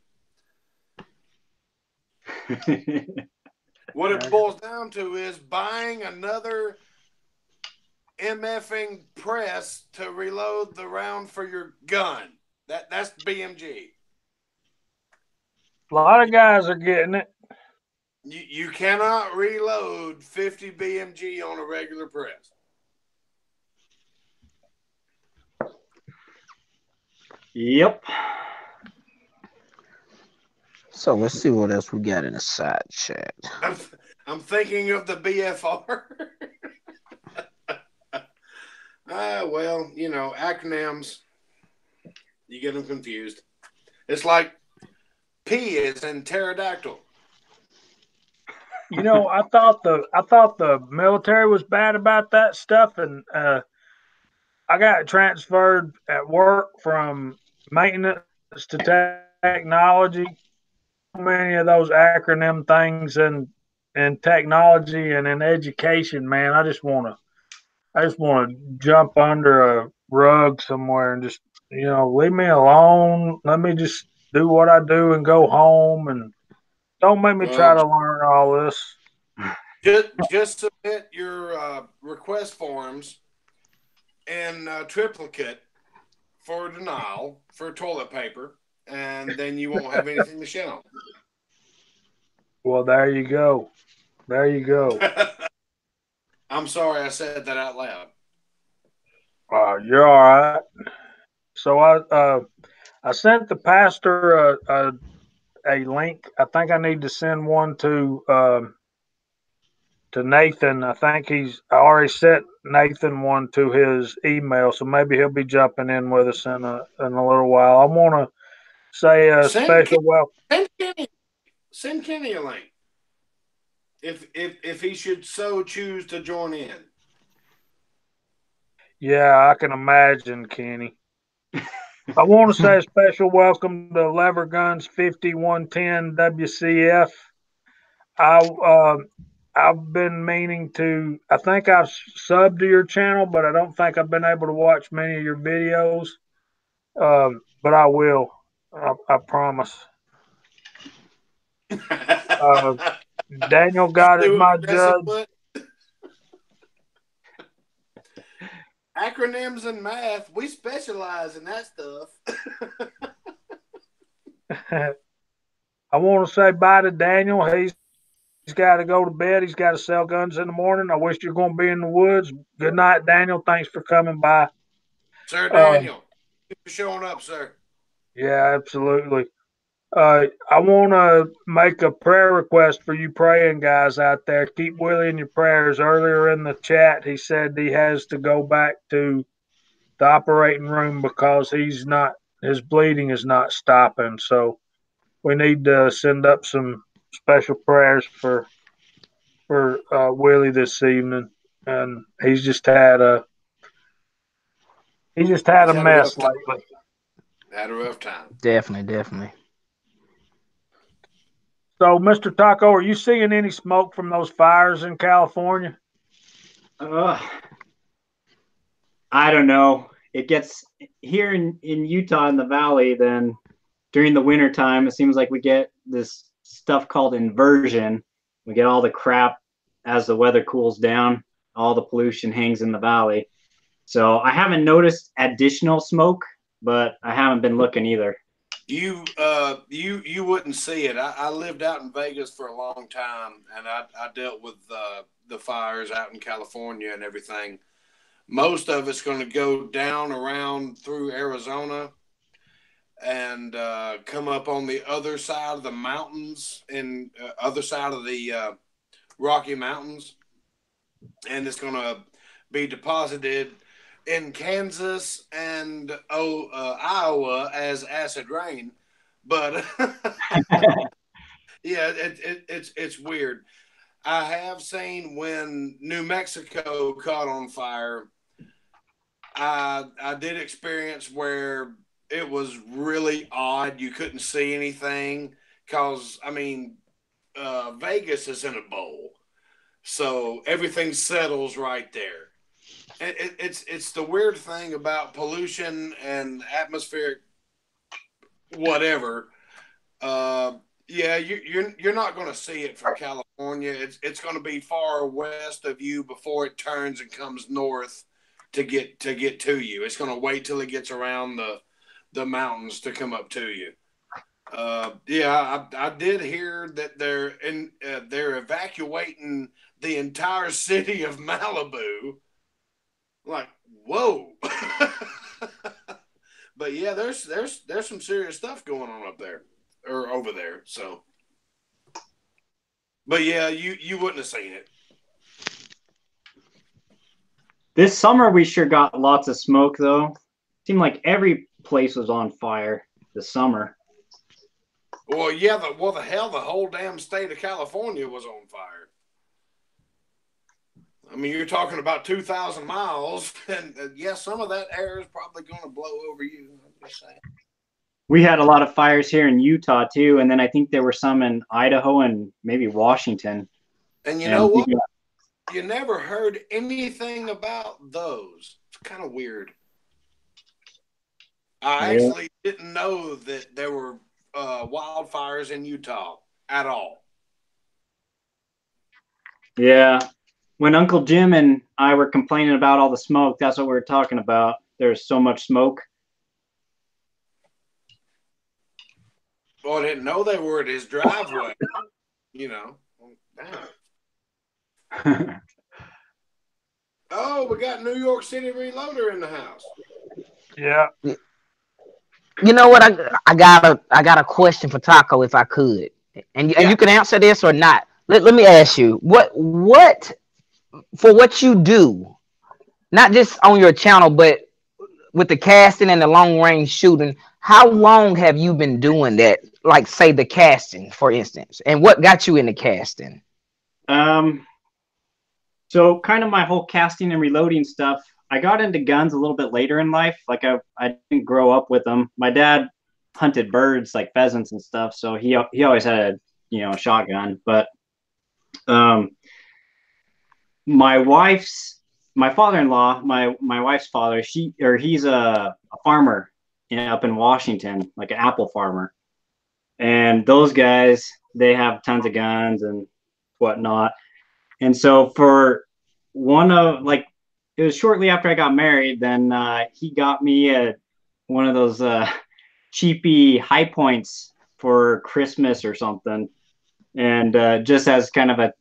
What it boils down to is buying another MFing press to reload the round for your gun. That's BMG. A lot of guys are getting it. You cannot reload 50 BMG on a regular press. Yep. So let's see what else we got in the side chat. I'm thinking of the BFR. Well, you know, acronyms, you get them confused. It's like P is in pterodactyl. You know, I thought the military was bad about that stuff, and I got transferred at work from maintenance to technology. So many of those acronym things and technology and in education, man, I just want to jump under a rug somewhere and just, you know, leave me alone. Let me just do what I do and go home, and don't make me try to learn all this. Just submit your request forms in triplicate for denial for toilet paper, and then you won't have anything to show. Well, there you go. There you go. I'm sorry I said that out loud. You're all right. So I sent the pastor a link. I think I need to send one to Nathan. I think I already sent Nathan one to his email, so maybe he'll be jumping in with us in a little while. I want to say a special welcome. Send Kenny a link if he should so choose to join in. Yeah, I can imagine, Kenny. I want to say a special welcome to Lever Guns 5110 WCF. I've been meaning to. I think I've subbed to your channel, but I don't think I've been able to watch many of your videos. But I will. I promise. Daniel God is my judge. Acronyms and math, we specialize in that stuff. I want to say bye to Daniel. He's got to go to bed. He's got to sell guns in the morning. I wish you're going to be in the woods. Good night, Daniel. Thanks for coming by. Sir Daniel, thank you for showing up, sir. Yeah, absolutely. I want to make a prayer request for you praying guys out there. Keep Willie in your prayers. Earlier in the chat, he said he has to go back to the operating room because his bleeding is not stopping. So we need to send up some special prayers for Willie this evening. And he's just had a mess lately. Had a rough time. Definitely. So, Mr. Taco, are you seeing any smoke from those fires in California? I don't know. It gets here in Utah in the valley, then during the winter time, it seems like we get this stuff called inversion. We get all the crap as the weather cools down, all the pollution hangs in the valley. So I haven't noticed additional smoke, but I haven't been looking either. You wouldn't see it. I lived out in Vegas for a long time, and I dealt with the fires out in California and everything. Most of it's going to go down around through Arizona and come up on the other side of the mountains and other side of the Rocky Mountains, and it's going to be deposited in Kansas and Iowa as acid rain. But yeah, it's weird. I have seen when New Mexico caught on fire, I did experience where it was really odd. You couldn't see anything because, I mean, Vegas is in a bowl. So everything settles right there. It's the weird thing about pollution and atmospheric whatever. Yeah, you're not going to see it from California. It's going to be far west of you before it turns and comes north to get to you. It's going to wait till it gets around the mountains to come up to you. Yeah, I did hear that they're evacuating the entire city of Malibu. Like, whoa. But yeah, there's some serious stuff going on up there or over there. So, but yeah, you wouldn't have seen it. This summer we sure got lots of smoke though. Seemed like every place was on fire this summer. Well, yeah, the whole damn state of California was on fire. I mean, you're talking about 2,000 miles, and yes, some of that air is probably going to blow over you. I'm just saying. We had a lot of fires here in Utah too, and then I think there were some in Idaho and maybe Washington. And you know what? You never heard anything about those. It's kind of weird. I actually didn't know that there were wildfires in Utah at all. Yeah. When Uncle Jim and I were complaining about all the smoke, that's what we were talking about. There's so much smoke. Well, I didn't know they were at his driveway. You know. Damn. Oh, we got New York City Reloader in the house. Yeah. You know what? I got a question for Taco, if I could, and you can answer this or not. let me ask you, what for what you do, not just on your channel, but with the casting and the long range shooting, how long have you been doing that? Like, say, the casting, for instance, and what got you into casting? So kind of my whole casting and reloading stuff, I got into guns a little bit later in life. Like I didn't grow up with them. My dad hunted birds like pheasants and stuff, so he always had a a shotgun. But um, my wife's my father-in-law, my wife's father, he's a farmer up in Washington, like an apple farmer. And those guys, they have tons of guns and whatnot. And so for one of like it was shortly after I got married, then he got me one of those cheapy high points for Christmas or something, and just as kind of a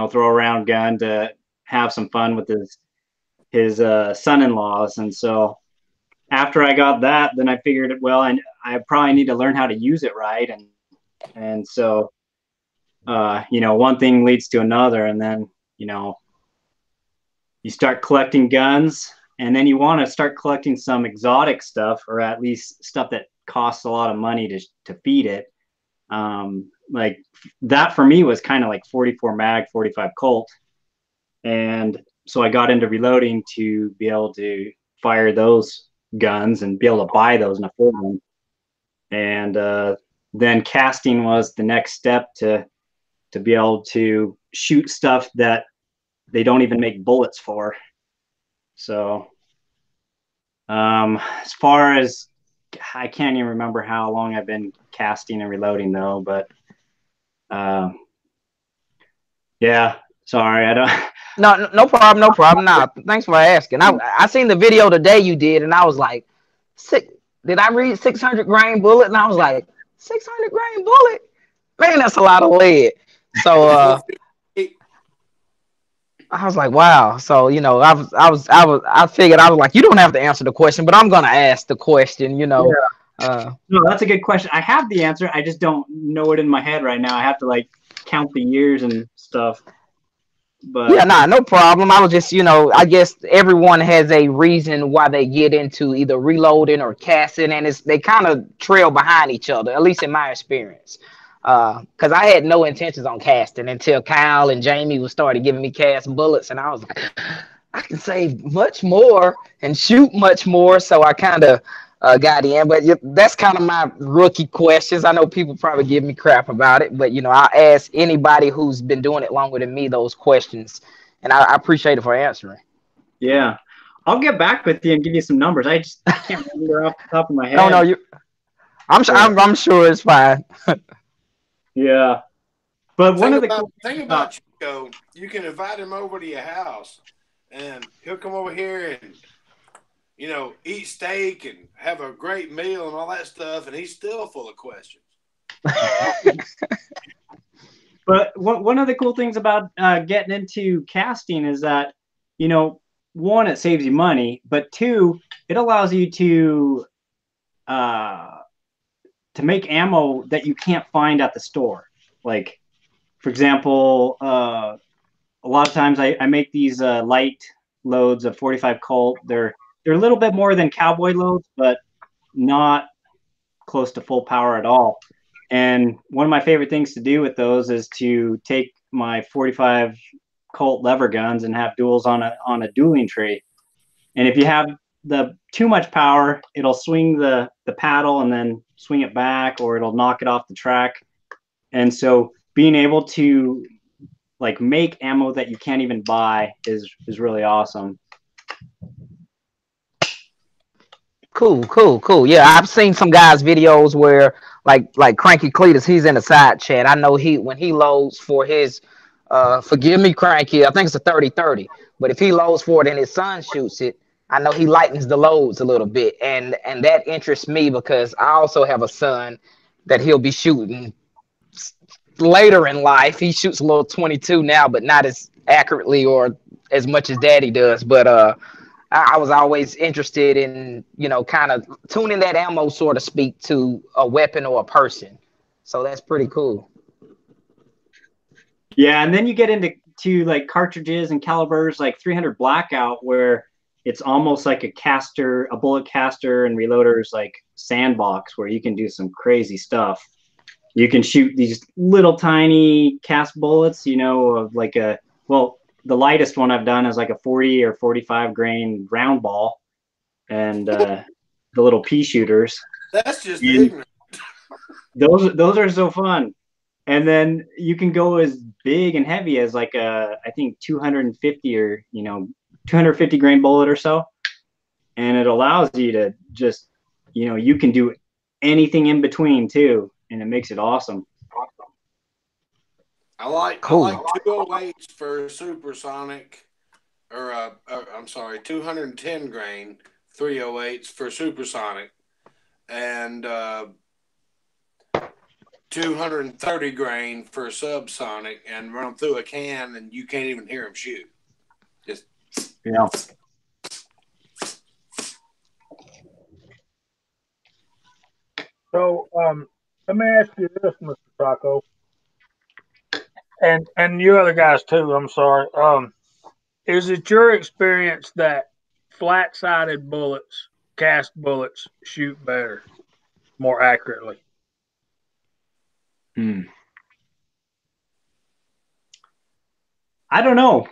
throw around gun to have some fun with his son-in-laws. And so after I got that, then I figured, well, I probably need to learn how to use it right, and so one thing leads to another, and then you start collecting guns, and then you want to start collecting some exotic stuff, or at least stuff that costs a lot of money to feed it. Like that for me was kind of like 44 mag, 45 Colt. And so I got into reloading to be able to fire those guns and be able to buy those and afford them. And then casting was the next step to be able to shoot stuff that they don't even make bullets for. So as far as I can't even remember how long I've been casting and reloading though, but yeah, sorry, I don't. No problem, no problem. Nah, thanks for asking. I seen the video today you did, and I was like, did I read 600 grain bullet? And I was like, 600 grain bullet? Man, that's a lot of lead. So I was like, wow. So I figured, I was like, you don't have to answer the question, but I'm gonna ask the question. No, that's a good question. I have the answer. I just don't know it in my head right now. I have to like count the years and stuff. But yeah, nah, no problem. I was just, I guess everyone has a reason why they get into either reloading or casting, and they kind of trail behind each other, at least in my experience. Because I had no intentions on casting until Kyle and Jamie was started giving me cast bullets, and I was like, I can save much more and shoot much more. So I kind of got in. But that's kind of my rookie questions. I know people probably give me crap about it, but I'll ask anybody who's been doing it longer than me those questions, and I appreciate it for answering. Yeah, I'll get back with you and give you some numbers. I just can't remember off the top of my head. No, I'm sure it's fine. Yeah, but one of the thing about Chico, you can invite him over to your house, and he'll come over here and eat steak and have a great meal and all that stuff, and he's still full of questions. But one of the cool things about getting into casting is that one, it saves you money, but two, it allows you to make ammo that you can't find at the store. Like, for example, a lot of times I make these light loads of 45 Colt. They're a little bit more than cowboy loads, but not close to full power at all. And one of my favorite things to do with those is to take my 45 Colt lever guns and have duels on a dueling tree. And if you have too much power, it'll swing the paddle and then swing it back, or it'll knock it off the track. And so being able to like make ammo that you can't even buy is really awesome. Cool. Yeah, I've seen some guys' videos where like Cranky Cletus, he's in the side chat. I know when he loads for his forgive me, Cranky, I think it's a 30-30, but if he loads for it and his son shoots it, I know he lightens the loads a little bit, and that interests me because I also have a son that he'll be shooting later in life. He shoots a little 22 now, but not as accurately or as much as Daddy does. But I was always interested in kind of tuning that ammo, so to speak, to a weapon or a person. So that's pretty cool. Yeah, and then you get into like cartridges and calibers like 300 Blackout, where it's almost like a bullet caster and reloaders like sandbox, where you can do some crazy stuff. You can shoot these little tiny cast bullets, of like the lightest one I've done is like a 40 or 45 grain round ball, and the little pea shooters. That's just ignorant. Those are so fun. And then you can go as big and heavy as like I think 250 or 250 grain bullet or so, and it allows you to just you can do anything in between too, and it makes it awesome. I like 208s for supersonic, or I'm sorry, 210 grain 308s for supersonic, and 230 grain for subsonic, and run them through a can, and you can't even hear them shoot. Just yeah. So, let me ask you this, Mr. Taco, and you other guys too. I'm sorry. Is it your experience that flat-sided bullets, cast bullets, shoot better, more accurately? I don't know.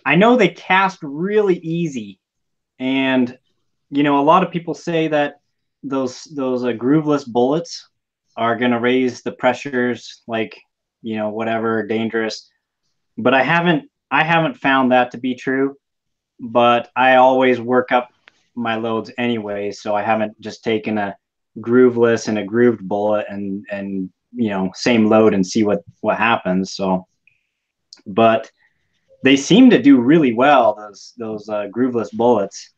I know they cast really easy, and a lot of people say that those grooveless bullets are going to raise the pressures, like whatever, dangerous. But I haven't found that to be true. But I always work up my loads anyway, so I haven't just taken a grooveless and a grooved bullet and same load and see what happens. So, but they seem to do really well, those grooveless bullets.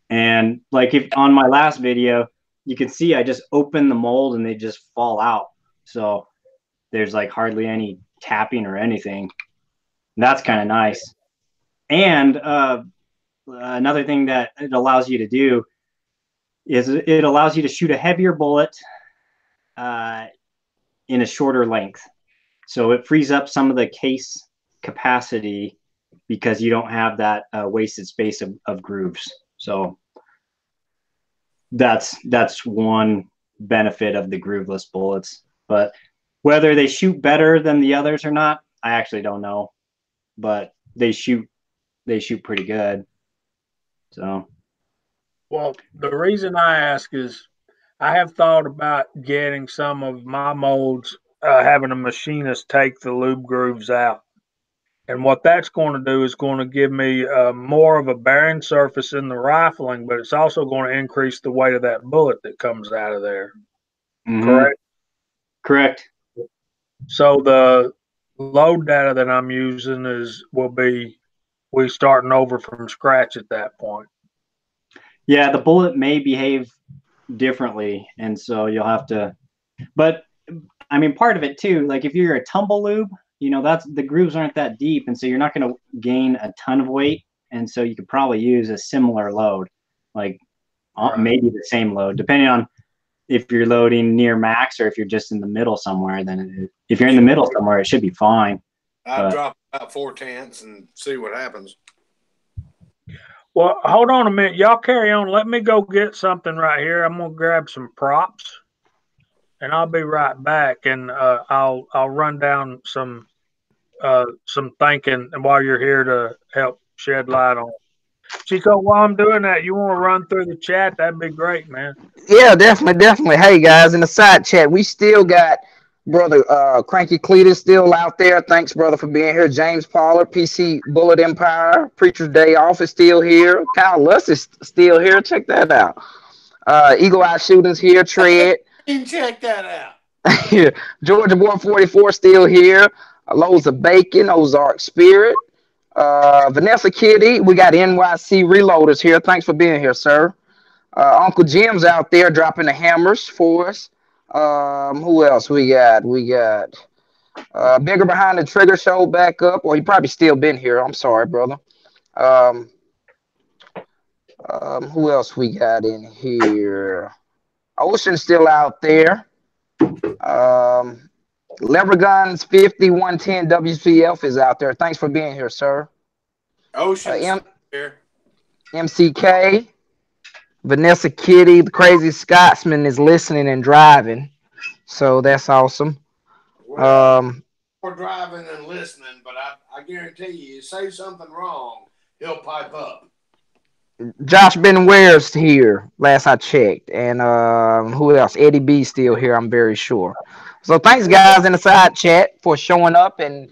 And like if on my last video, you can see I just open the mold and they just fall out. So there's like hardly any tapping or anything. That's kind of nice. And another thing that it allows you to do is it allows you to shoot a heavier bullet in a shorter length. So it frees up some of the case capacity because you don't have that wasted space of grooves. So that's one benefit of the grooveless bullets. But whether they shoot better than the others or not, I actually don't know. But they shoot pretty good. So, well, the reason I ask is I have thought about getting some of my molds, having a machinist take the lube grooves out. And what that's going to do is going to give me more of a bearing surface in the rifling, but it's also going to increase the weight of that bullet that comes out of there. Mm-hmm. Correct? Correct. So the load data that I'm using will be we starting over from scratch at that point. Yeah, the bullet may behave differently, and so you'll have to. But I mean, part of it too, like if you're a tumble lube, that's the grooves aren't that deep, and so you're not going to gain a ton of weight, and so you could probably use a similar load, like maybe the same load, depending on if you're loading near max or if you're just in the middle somewhere. Then if you're in the middle somewhere, it should be fine. I'll drop about 4/10 and see what happens. Well, hold on a minute. Y'all carry on. Let me go get something right here. I'm gonna grab some props, and I'll be right back. And I'll run down some thinking while you're here to help shed light on it. Chico, while I'm doing that, you want to run through the chat? That'd be great, man. Yeah, definitely. Hey guys, in the side chat, we still got brother Cranky Cletus still out there. Thanks, brother, for being here. James Pollard, PC Bullet Empire, Preacher's Day Off is still here. Kyle Luss is still here. Check that out. Eagle Eye Shooting's here. Tread. Check that out. Georgia Boy 44 still here. Loads of Bacon, Ozark Spirit. Vanessa Kitty, we got NYC Reloaders here. Thanks for being here, sir. Uncle Jim's out there dropping the hammers for us. Who else we got? We got Bigger Behind the Trigger Show back up. Well, he probably still been here. I'm sorry, brother. Who else we got in here? Ocean's still out there. Lever Guns 5110 WCF is out there. Thanks for being here, sir. Ocean's here. MCK, Vanessa Kitty, the Crazy Scotsman is listening and driving. So that's awesome. Well, we're driving and listening, but I guarantee you say something wrong, he'll pipe up. Josh Benware's here, last I checked. And who else? Eddie B still here, I'm very sure. So thanks, guys, in the side chat for showing up and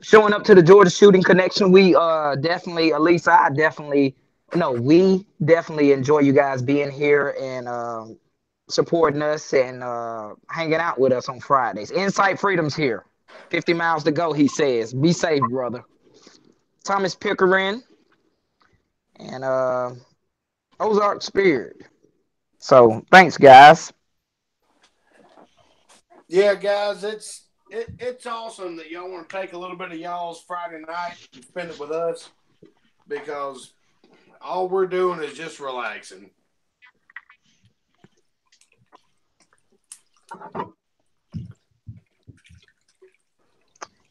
showing up to the Georgia Shooting Connection. We definitely, at least I definitely, no, we definitely enjoy you guys being here and supporting us and hanging out with us on Fridays. Insight Freedom's here. 50 miles to go, he says. Be safe, brother. Thomas Pickering and Ozark Spirit. So thanks, guys. Yeah, guys, it's awesome that y'all want to take a little bit of y'all's Friday night and spend it with us, because all we're doing is just relaxing.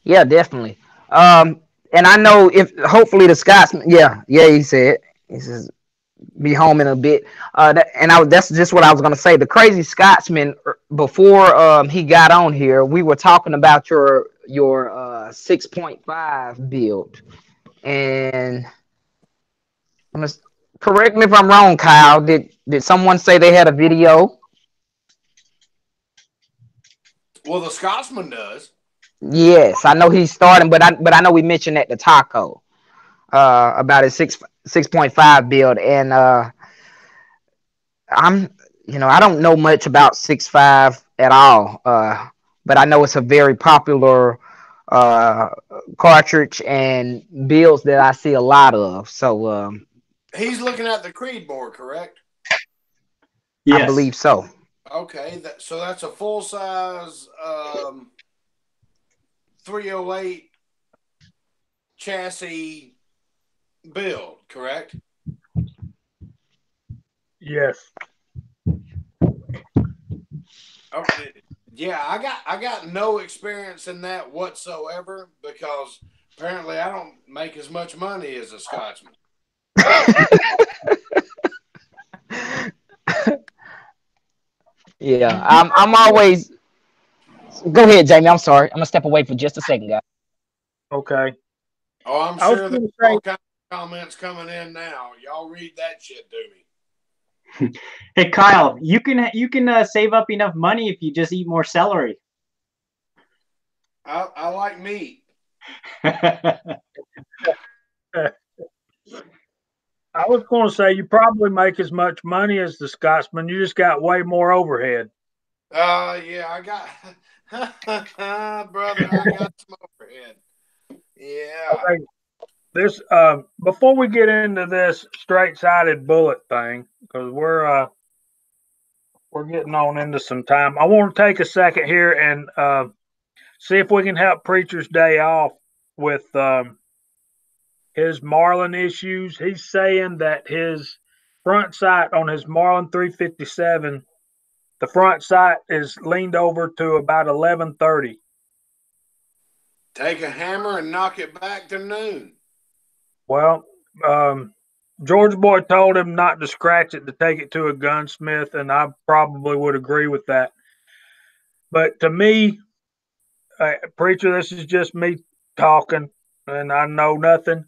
Yeah, definitely. And I know if hopefully the Scotsman, yeah, he said he says be home in a bit. That's just what I was gonna say. The Crazy Scotsman, before he got on here, we were talking about your 6.5 build, and I'm gonna, correct me if I'm wrong, Kyle. Did someone say they had a video? Well, the Scotsman does. Yes, I know he's starting, but I know we mentioned at the taco about his 6.5 build, and I don't know much about 6.5 at all, but I know it's a very popular uh, cartridge and builds that I see a lot of. So he's looking at the Creedmoor, correct? Yes. I believe so. Okay, so that's a full size 308 chassis build, correct? Yes. Okay. Yeah, I got no experience in that whatsoever, because apparently I don't make as much money as a Scotsman. Yeah, I'm always. Go ahead, Jamie. I'm sorry. I'm gonna step away for just a second, guys. Okay. Oh, I'm sure there's all kinds of comments coming in now. Y'all read that shit to me. Hey, Kyle, you can save up enough money if you just eat more celery. I like meat. I was going to say you probably make as much money as the Scotsman. You just got way more overhead. Yeah, I got, brother, I got some overhead. Yeah. Okay. This before we get into this straight-sided bullet thing, because we're getting on into some time. I want to take a second here and see if we can help Preacher's Day off with his Marlin issues. He's saying that his front sight on his Marlin 357, the front sight is leaned over to about 1130. Take a hammer and knock it back to noon. Well, George Boy told him not to scratch it, to take it to a gunsmith, and I probably would agree with that. But to me, Preacher, this is just me talking, and I know nothing.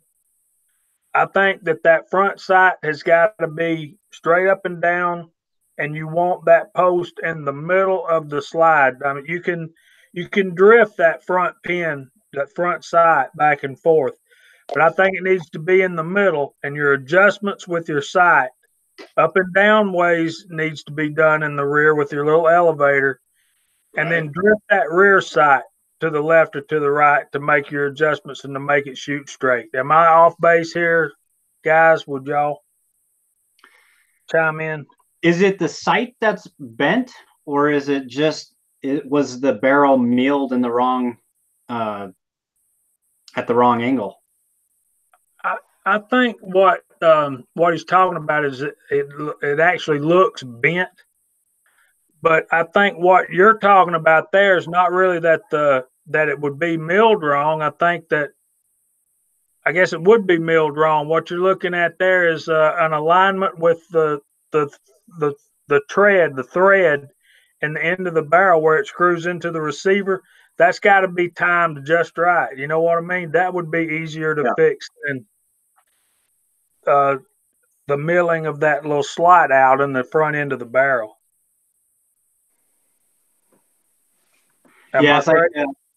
I think that front sight has got to be straight up and down, and you want that post in the middle of the slide. I mean, you can drift that front pin, that front sight back and forth, but I think it needs to be in the middle, and your adjustments with your sight up and down ways needs to be done in the rear with your little elevator, and then drift that rear sight to the left or to the right to make your adjustments and to make it shoot straight. Am I off base here, guys? Would y'all chime in? Is it the sight that's bent, or is it just was the barrel milled in the wrong at the wrong angle? I think what he's talking about is it actually looks bent, But I think what you're talking about there is not really that it would be milled wrong. I guess it would be milled wrong. What you're looking at there is an alignment with the thread in the end of the barrel where it screws into the receiver. That's got to be timed just right. You know what I mean? That would be easier to fix than the milling of that little slide out in the front end of the barrel. It's like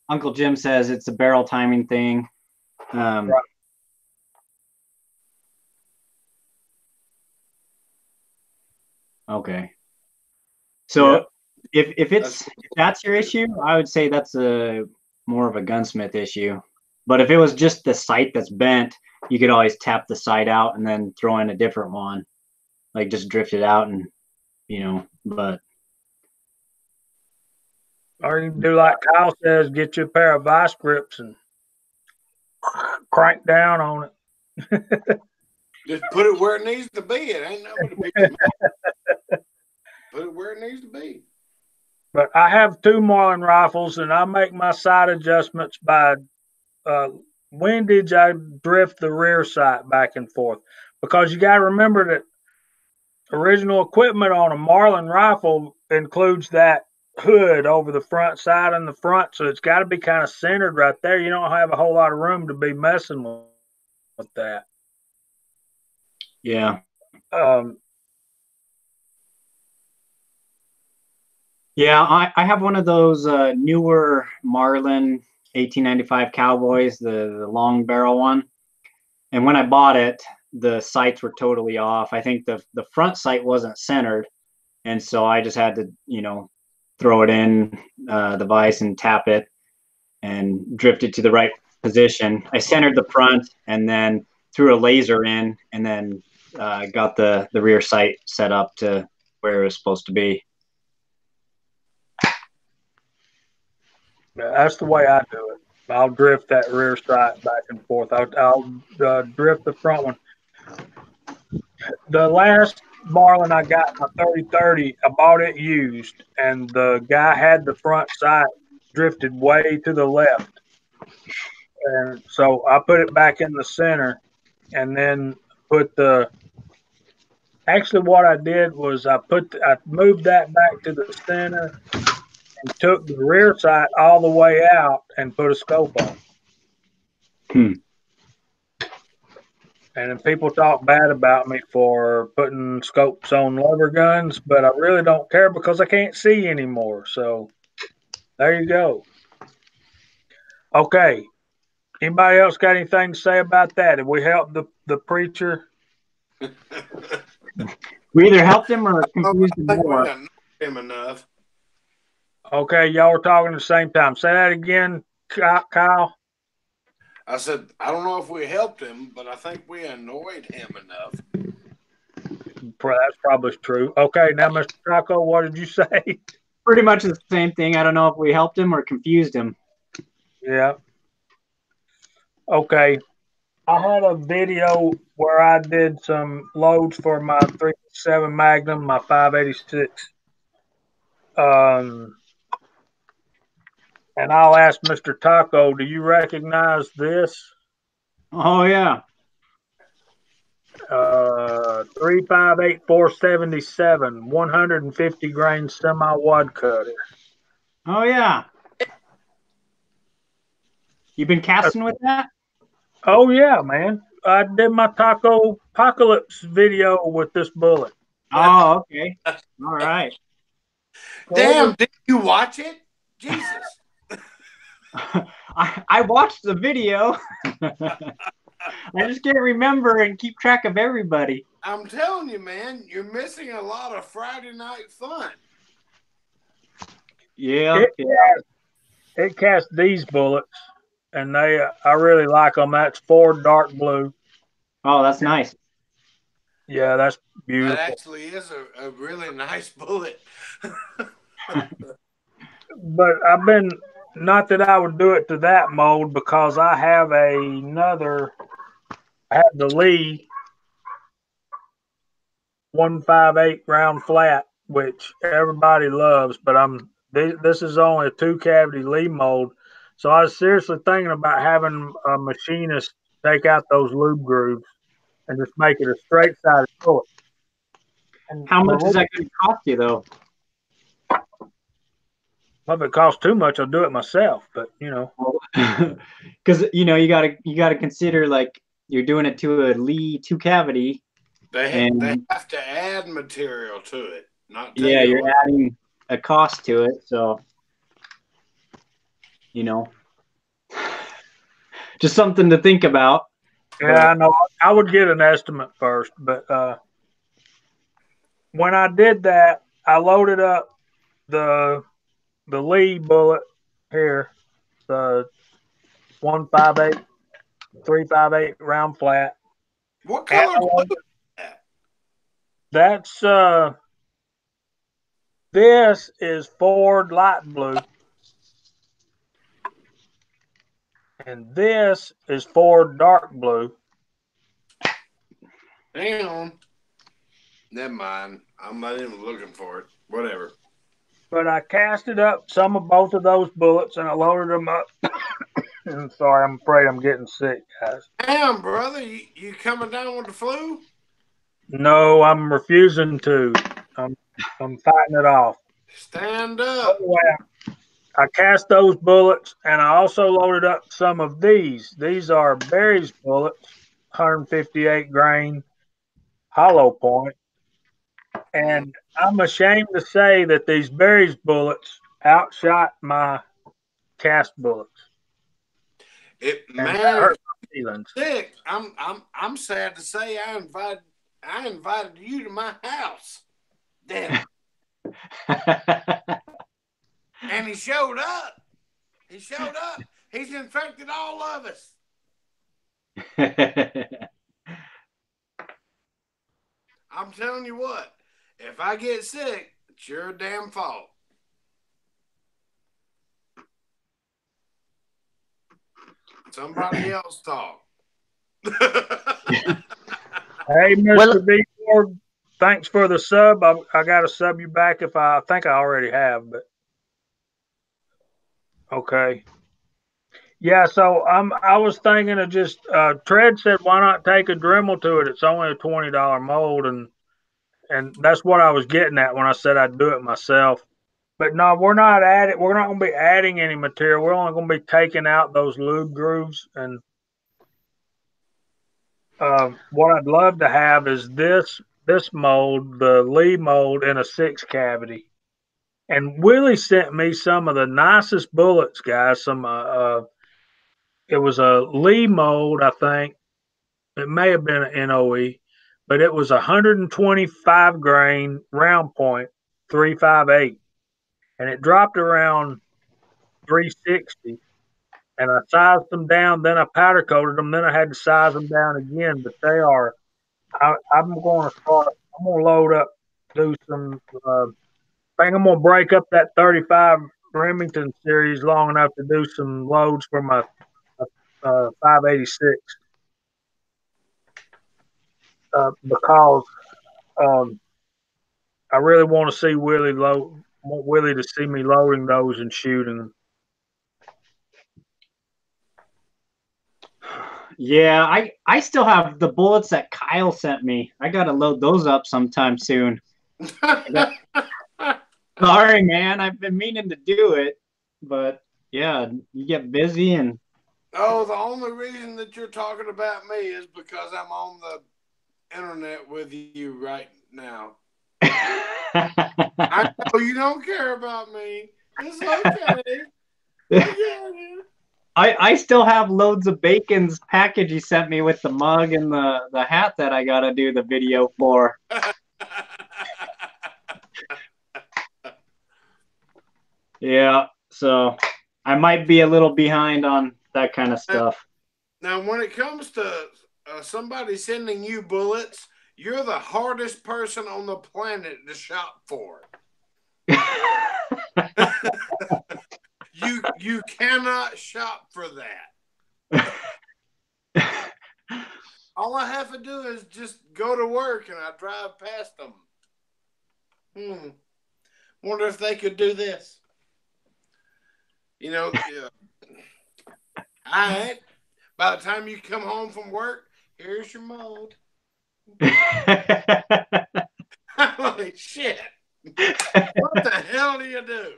Uncle Jim says, it's a barrel timing thing. Right. Okay. So if that's your issue, I would say that's more of a gunsmith issue. But if it was just the sight that's bent, you could always tap the sight out and then throw in a different one, like just drift it out and but. Or you can do like Kyle says, get you a pair of vice grips and crank down on it. Just put it where it needs to be. It ain't nobody to be. Put it where it needs to be. But I have 2 Marlin rifles, and I make my sight adjustments by windage. I drift the rear sight back and forth because you got to remember that original equipment on a Marlin rifle includes that hood over the front side and the front, so it's got to be kind of centered right there. You don't have a whole lot of room to be messing with that. Yeah. I have one of those newer Marlin 1895 Cowboys, the long barrel one. And when I bought it, the sights were totally off. I think the front sight wasn't centered, and so I just had to throw it in the vise and tap it and drift it to the right position. I centered the front and then threw a laser in and then got the rear sight set up to where it was supposed to be. That's the way I do it. I'll drift that rear sight back and forth. I'll drift the front one. The last Marlin I got, my 30-30, I bought it used, and the guy had the front sight drifted way to the left. And so I put it back in the center and then actually what I did was I moved that back to the center and took the rear sight all the way out and put a scope on. And then people talk bad about me for putting scopes on lever guns, but I really don't care because I can't see anymore. So there you go. Okay. Anybody else got anything to say about that? Did we help the preacher? We either helped him or confused him more. We don't know him enough. Okay, y'all were talking at the same time. Say that again, Kyle. I said, I don't know if we helped him, but I think we annoyed him enough. That's probably true. Okay, now, Mr. Taco, what did you say? Pretty much the same thing. I don't know if we helped him or confused him. Yeah. Okay. I had a video where I did some loads for my 357 Magnum, my 586. And I'll ask Mr. Taco, do you recognize this? Oh, yeah. 358-477, 150 grain semi-wad cutter. Oh, yeah. You been casting with that? Oh, yeah, man. I did my Taco Apocalypse video with this bullet. Oh, okay. All right. Damn, did you watch it? Jesus. I watched the video. I just can't remember and keep track of everybody. I'm telling you, man, you're missing a lot of Friday night fun. Yeah. It cast these bullets, and I really like them. That's Ford dark blue. Oh, that's nice. Yeah, that's beautiful. That actually is a really nice bullet. But I've been, not that I would do it to that mold, because I have the Lee 158 round flat which everybody loves, but this is only a 2-cavity Lee mold. So I was seriously thinking about having a machinist take out those lube grooves and just make it a straight sided bullet. And How much is that going to cost you, though? Well, if it costs too much, I'll do it myself. But because you gotta consider, like, you're doing it to a Lee 2-cavity. They have to add material to it, not you're adding a cost to it, so just something to think about. Yeah, I know. I would get an estimate first, but when I did that, I loaded up the Lee bullet here, the 158 358 round flat. What color blue is that? That's this is Ford light blue, and this is Ford dark blue. Hang on. Never mind. I'm not even looking for it. Whatever. But I casted up some of both of those bullets and I loaded them up. I'm sorry, I'm afraid I'm getting sick, guys. Damn, brother, you coming down with the flu? No, I'm refusing to. I'm fighting it off. Stand up. Anyway, I cast those bullets and I also loaded up some of these. These are Barry's bullets, 158 grain, hollow point. And I'm ashamed to say that these Barry's bullets outshot my cast bullets. Man, sick. I'm sad to say I invited you to my house. Damn. And he showed up. He's infected all of us. I'm telling you what, if I get sick, it's your damn fault. Somebody else talk. Hey, Mr. B. Ford, thanks for the sub. I got to sub you back if I think I already have, but okay. Yeah, so I was thinking of just Tread said, why not take a Dremel to it? It's only a $20 mold, and that's what I was getting at when I said I'd do it myself. But no, we're not going to be adding any material. We're only going to be taking out those lube grooves. And what I'd love to have is this mold, the Lee mold, in a 6-cavity. And Willie sent me some of the nicest bullets, guys. It was a Lee mold, I think. It may have been an NOE, but it was 125 grain round point, 358. And it dropped around 360. And I sized them down, then I powder coated them, then I had to size them down again. But they are, I'm going to load up, do some, I think I'm going to break up that 35 Remington series long enough to do some loads for my 586. Because I really want to see Willie to see me loading those and shooting them. Yeah, I still have the bullets that Kyle sent me. I gotta load those up sometime soon. Sorry, man. I've been meaning to do it, but yeah, you get busy and. Oh, the only reason that you're talking about me is because I'm on the internet with you right now. I know you don't care about me. It's okay. I still have loads of Bacon's package he sent me with the mug and the hat that I gotta do the video for. Yeah, so I might be a little behind on that kind of stuff. Now, when it comes to somebody sending you bullets, you're the hardest person on the planet to shop for. You cannot shop for that. All I have to do is just go to work and I drive past them. Wonder if they could do this. You know, yeah. All right. By the time you come home from work, here's your mold. Holy shit. What the hell do you do?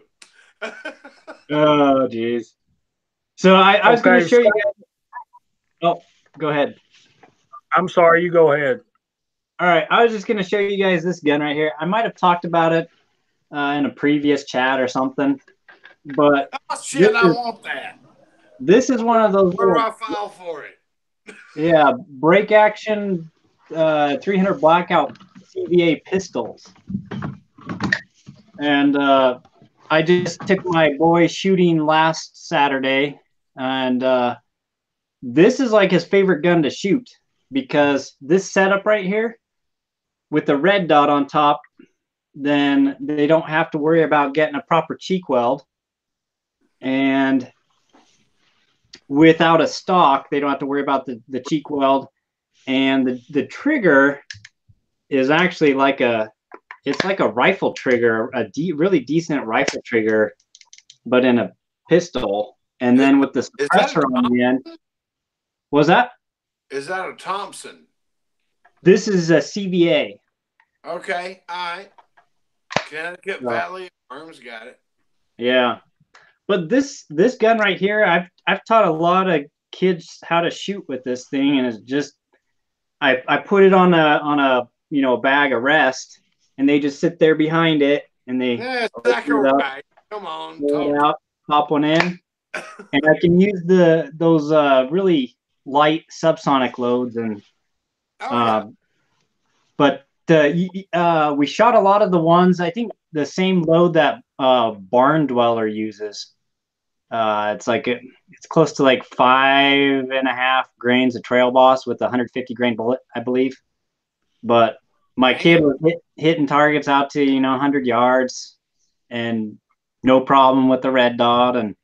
Oh, jeez. So I was going to show you guys. Oh, go ahead. I'm sorry, you go ahead. All right, I was just going to show you guys this gun right here. I might have talked about it in a previous chat or something, but oh shit, I want that. This is one of those. Where do I file for it? Yeah, break action 300 blackout CVA pistols. And I just took my boy shooting last Saturday, and this is like his favorite gun to shoot, because this setup right here with the red dot on top, then they don't have to worry about getting a proper cheek weld. And without a stock, they don't have to worry about the cheek weld. And the trigger is actually like it's like a rifle trigger, really decent rifle trigger, but in a pistol. And then with the suppressor on the end. Was that? Is that a Thompson? This is a CVA. Okay, all right. Connecticut Valley Arms got it. Yeah, but this gun right here, I've taught a lot of kids how to shoot with this thing, and it's just I put it on a bag of rest, and they just sit there behind it, and they right. Come on, pull it out, pop one in, and I can use those really light subsonic loads, and but we shot a lot of the ones, I think the same load that Barn Dweller uses. It's close to like 5.5 grains of Trail Boss with a 150 grain bullet, I believe. But my kid was hitting targets out to 100 yards, and no problem with the red dot, and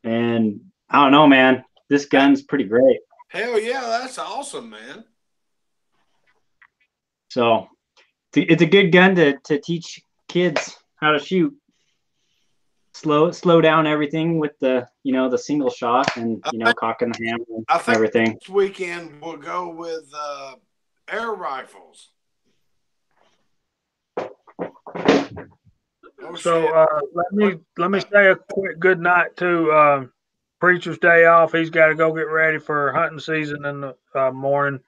I don't know, man. This gun's pretty great. Hell yeah, that's awesome, man. So it's a good gun to teach kids how to shoot. Slow down everything with the the single shot, and cocking the hammer and everything. This weekend we'll go with air rifles. So let me say a quick good night to Preacher's day off. He's got to go get ready for hunting season in the morning.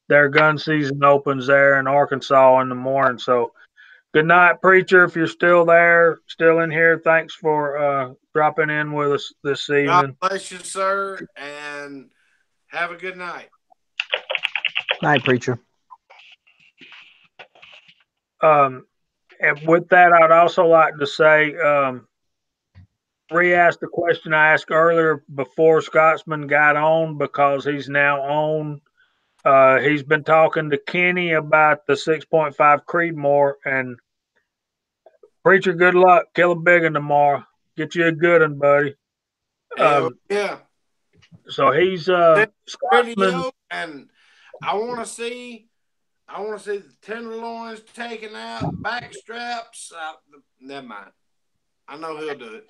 Their gun season opens there in Arkansas in the morning. So good night, Preacher. If you're still there, still in here, thanks for dropping in with us this evening. God bless you, sir, and have a good night. Night, Preacher. And with that, I'd also like to say, re-ask the question I asked earlier before Scotsman got on, because he's now on. He's been talking to Kenny about the 6.5 Creedmoor, and Preacher, good luck. Kill a big one tomorrow. Get you a good one, buddy. Yeah. So he's Scotsman, and I want to see the tenderloins taken out, back straps out. Never mind. I know he'll do it.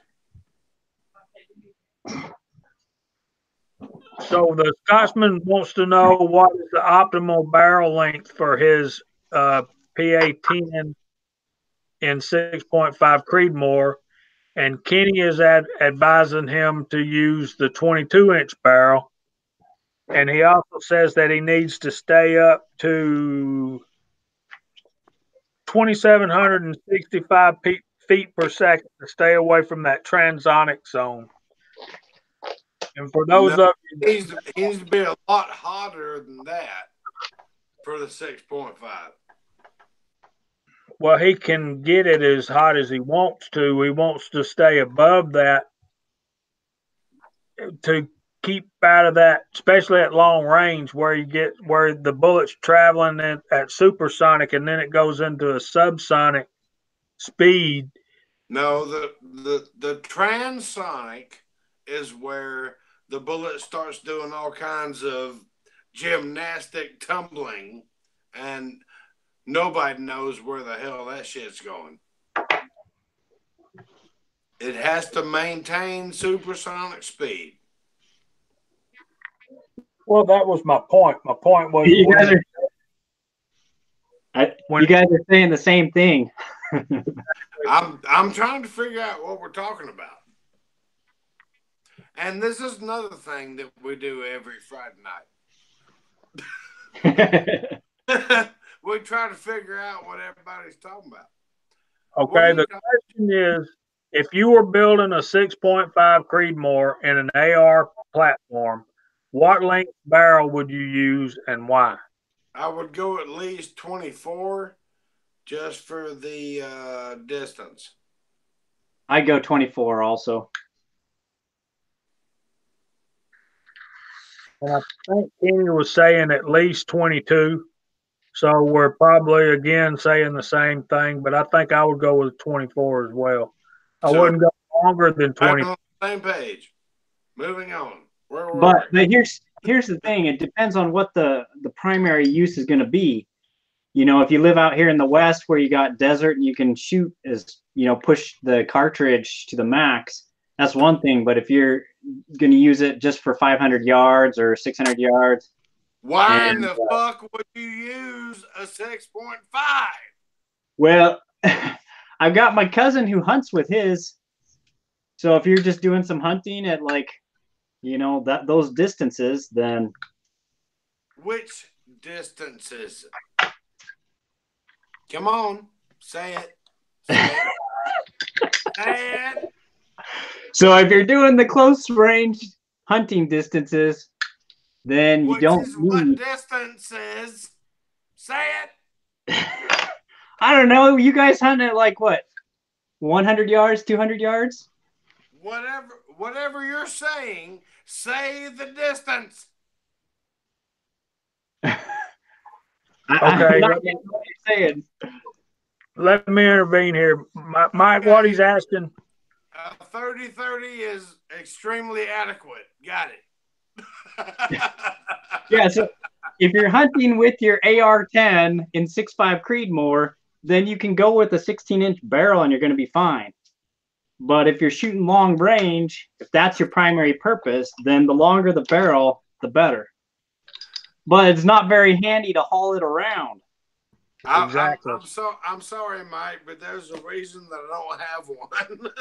So the Scotsman wants to know what is the optimal barrel length for his PA-10 in 6.5 Creedmoor, and Kenny is advising him to use the 22-inch barrel, and he also says that he needs to stay up to 2,765 feet per second to stay away from that transonic zone. And for those of you, he needs to be a lot hotter than that for the 6.5. Well, he can get it as hot as he wants to. He wants to stay above that to keep out of that, especially at long range, where the bullet's traveling at supersonic, and then it goes into a subsonic speed. No, the transonic is where the bullet starts doing all kinds of gymnastic tumbling, and nobody knows where the hell that shit's going. It has to maintain supersonic speed. Well, that was my point. My point was You guys are saying the same thing. I'm trying to figure out what we're talking about. And this is another thing that we do every Friday night. We try to figure out what everybody's talking about. Okay, the question is, if you were building a 6.5 Creedmoor in an AR platform, what length barrel would you use and why? I would go at least 24 just for the distance. I go 24 also. And I think Kenny was saying at least 22. So we're probably, again, saying the same thing, but I think I would go with 24 as well. I wouldn't go longer than 20. On the same page. Moving on. But here's the thing. It depends on what the primary use is going to be. You know, if you live out here in the West where you got desert and you can shoot push the cartridge to the max, that's one thing. But if you're going to use it just for 500 yards or 600 yards. Why in the fuck would you use a 6.5? Well, I've got my cousin who hunts with his. So if you're just doing some hunting at those distances, then. Which distances? Come on, say it. Say it. So if you're doing the close range hunting distances, then you don't need. What distances? Say it. I don't know. You guys hunt at like what? 100 yards, 200 yards? Whatever you're saying, say the distance. Okay. What you're saying. Let me intervene here. Mike, what he's asking. 30-30 is extremely adequate. Got it. Yeah, so if you're hunting with your AR-10 in 6.5 Creedmoor, then you can go with a 16-inch barrel and you're going to be fine. But if you're shooting long range, if that's your primary purpose, then the longer the barrel, the better. But it's not very handy to haul it around. Exactly. I'm sorry, Mike, but there's a reason that I don't have one.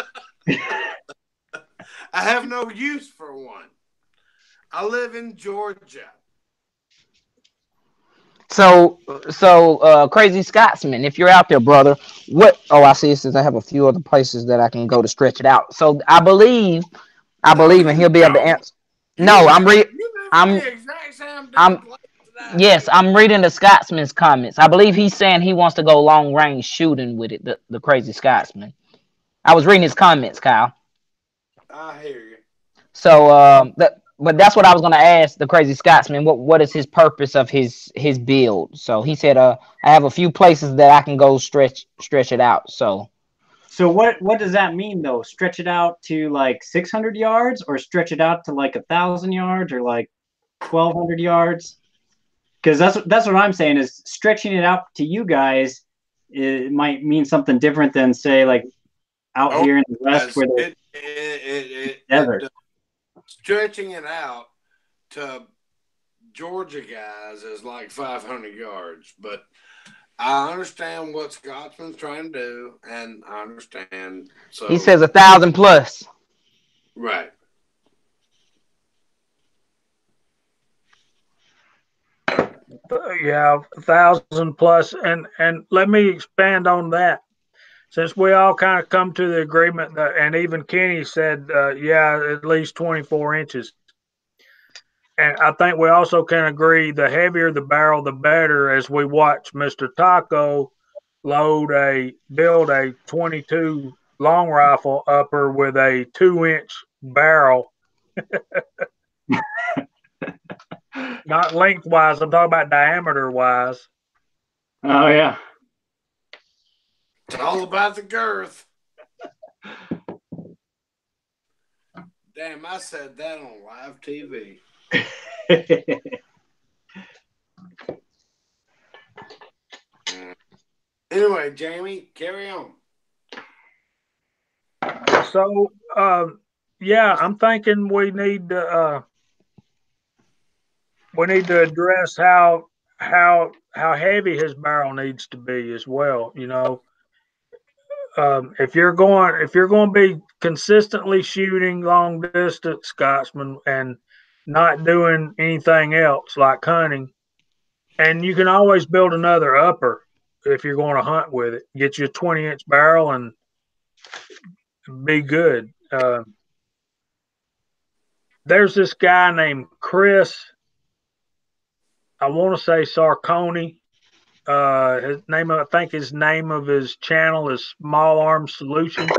I have no use for one. I live in Georgia. So, Crazy Scotsman, if you're out there, brother, what? Oh, I see. It says I have a few other places that I can go to stretch it out. So I believe, and he'll be able to answer. No, I'm Yes, I'm reading the Scotsman's comments. I believe he's saying he wants to go long range shooting with it. The Crazy Scotsman. I was reading his comments, Kyle. I hear you. So, but that's what I was going to ask the Crazy Scotsman. What is his purpose of his build? So he said, I have a few places that I can go stretch it out. So what does that mean though? Stretch it out to like 600 yards, or stretch it out to like 1,000 yards, or like 1,200 yards? Because that's what I'm saying is stretching it out to you guys. It might mean something different than say like out here in the West where it desert. Stretching it out to Georgia guys is like 500 yards, but I understand what Scotsman's trying to do, and I understand. So he says 1,000 plus. Right. Yeah, 1,000 plus, and let me expand on that. Since we all kind of come to the agreement that, and even Kenny said, at least 24 inches. And I think we also can agree the heavier the barrel, the better, as we watch Mr. Taco build a 22 long rifle upper with a 2-inch barrel. Not lengthwise, I'm talking about diameter wise. Oh, yeah. It's all about the girth. Damn, I said that on live TV. Anyway, Jamie, carry on. So, yeah, I'm thinking we need to address how heavy his barrel needs to be as well. You know, if you're going to be consistently shooting long distance Scotsman and not doing anything else like hunting, and you can always build another upper if you're going to hunt with it. Get you a 20-inch barrel and be good. There's this guy named Chris. I want to say Sarconi. I think his name of his channel is Small Arms Solutions.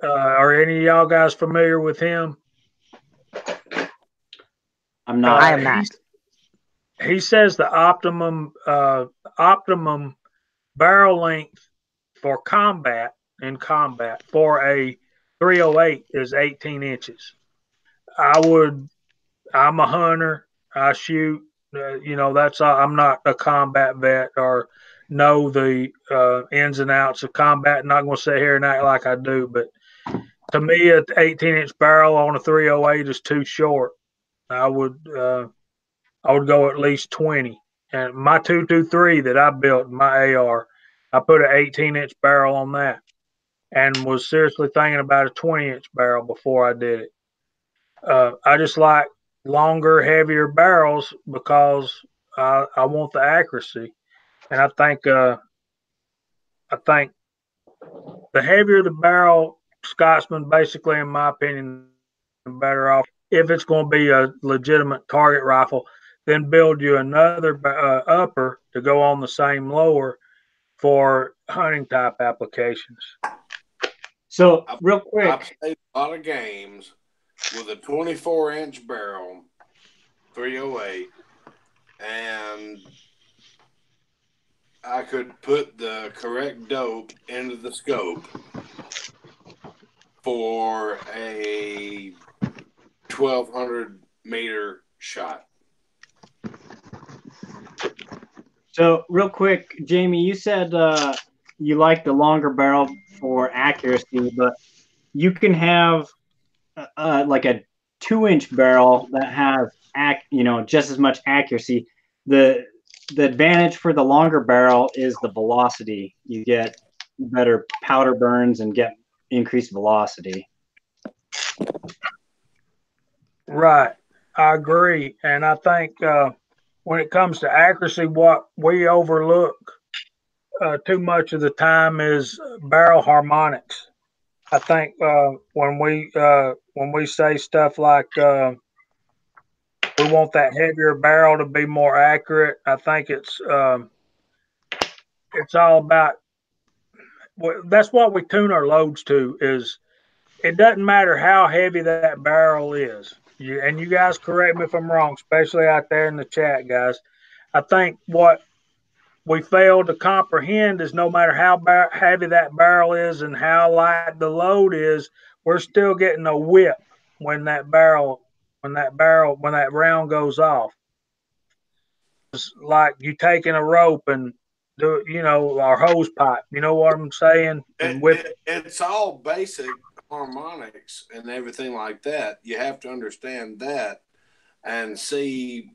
Are any of y'all guys familiar with him? I'm not. I am not. He says the optimum barrel length for combat for a 308 is 18 inches. I'm a hunter. I shoot. I'm not a combat vet or know the ins and outs of combat. I'm not going to sit here and act like I do, but to me, an 18-inch barrel on a 308 is too short. I would go at least 20. And my 223 that I built, my AR, I put an 18-inch barrel on that, and was seriously thinking about a 20-inch barrel before I did it. I just like longer, heavier barrels because I want the accuracy, and I think the heavier the barrel, Scotsman, basically, in my opinion, better off. If it's going to be a legitimate target rifle, then build you another upper to go on the same lower for hunting type applications. So real quick, I've played a lot of games with a 24-inch barrel, 308, and I could put the correct dope into the scope for a 1,200 meter shot. So real quick, Jamie, you said you like the longer barrel for accuracy, but you can have like a 2-inch barrel that has just as much accuracy. The advantage for the longer barrel is the velocity. You get better powder burns and get increased velocity. Right, I agree, and I think when it comes to accuracy, what we overlook too much of the time is barrel harmonics. I think when we say stuff like we want that heavier barrel to be more accurate, I think it's all about. That's what we tune our loads to. Is it doesn't matter how heavy that barrel is. And you guys correct me if I'm wrong, especially out there in the chat, guys. I think what we fail to comprehend is no matter how heavy that barrel is and how light the load is, we're still getting a whip when that round goes off. It's like you taking a rope and our hose pipe. You know what I'm saying? And it's all basic harmonics and everything like that. You have to understand that and see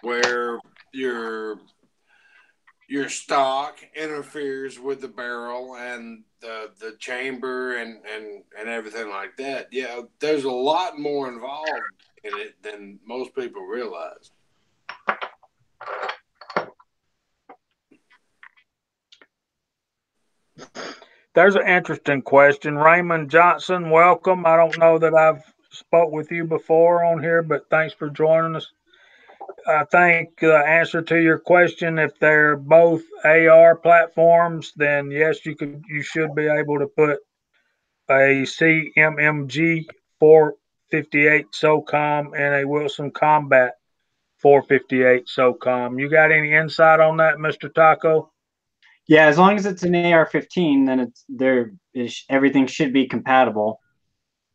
where your stock interferes with the barrel and the chamber and everything like that. Yeah, there's a lot more involved in it than most people realize. There's an interesting question. Raymond Johnson, welcome. I don't know that I've spoke with you before on here, but thanks for joining us. I think the answer to your question, if they're both AR platforms, then yes, you should be able to put a CMMG 458 SOCOM and a Wilson Combat 458 SOCOM. You got any insight on that, Mr. Taco? Yeah, as long as it's an AR-15, then everything should be compatible,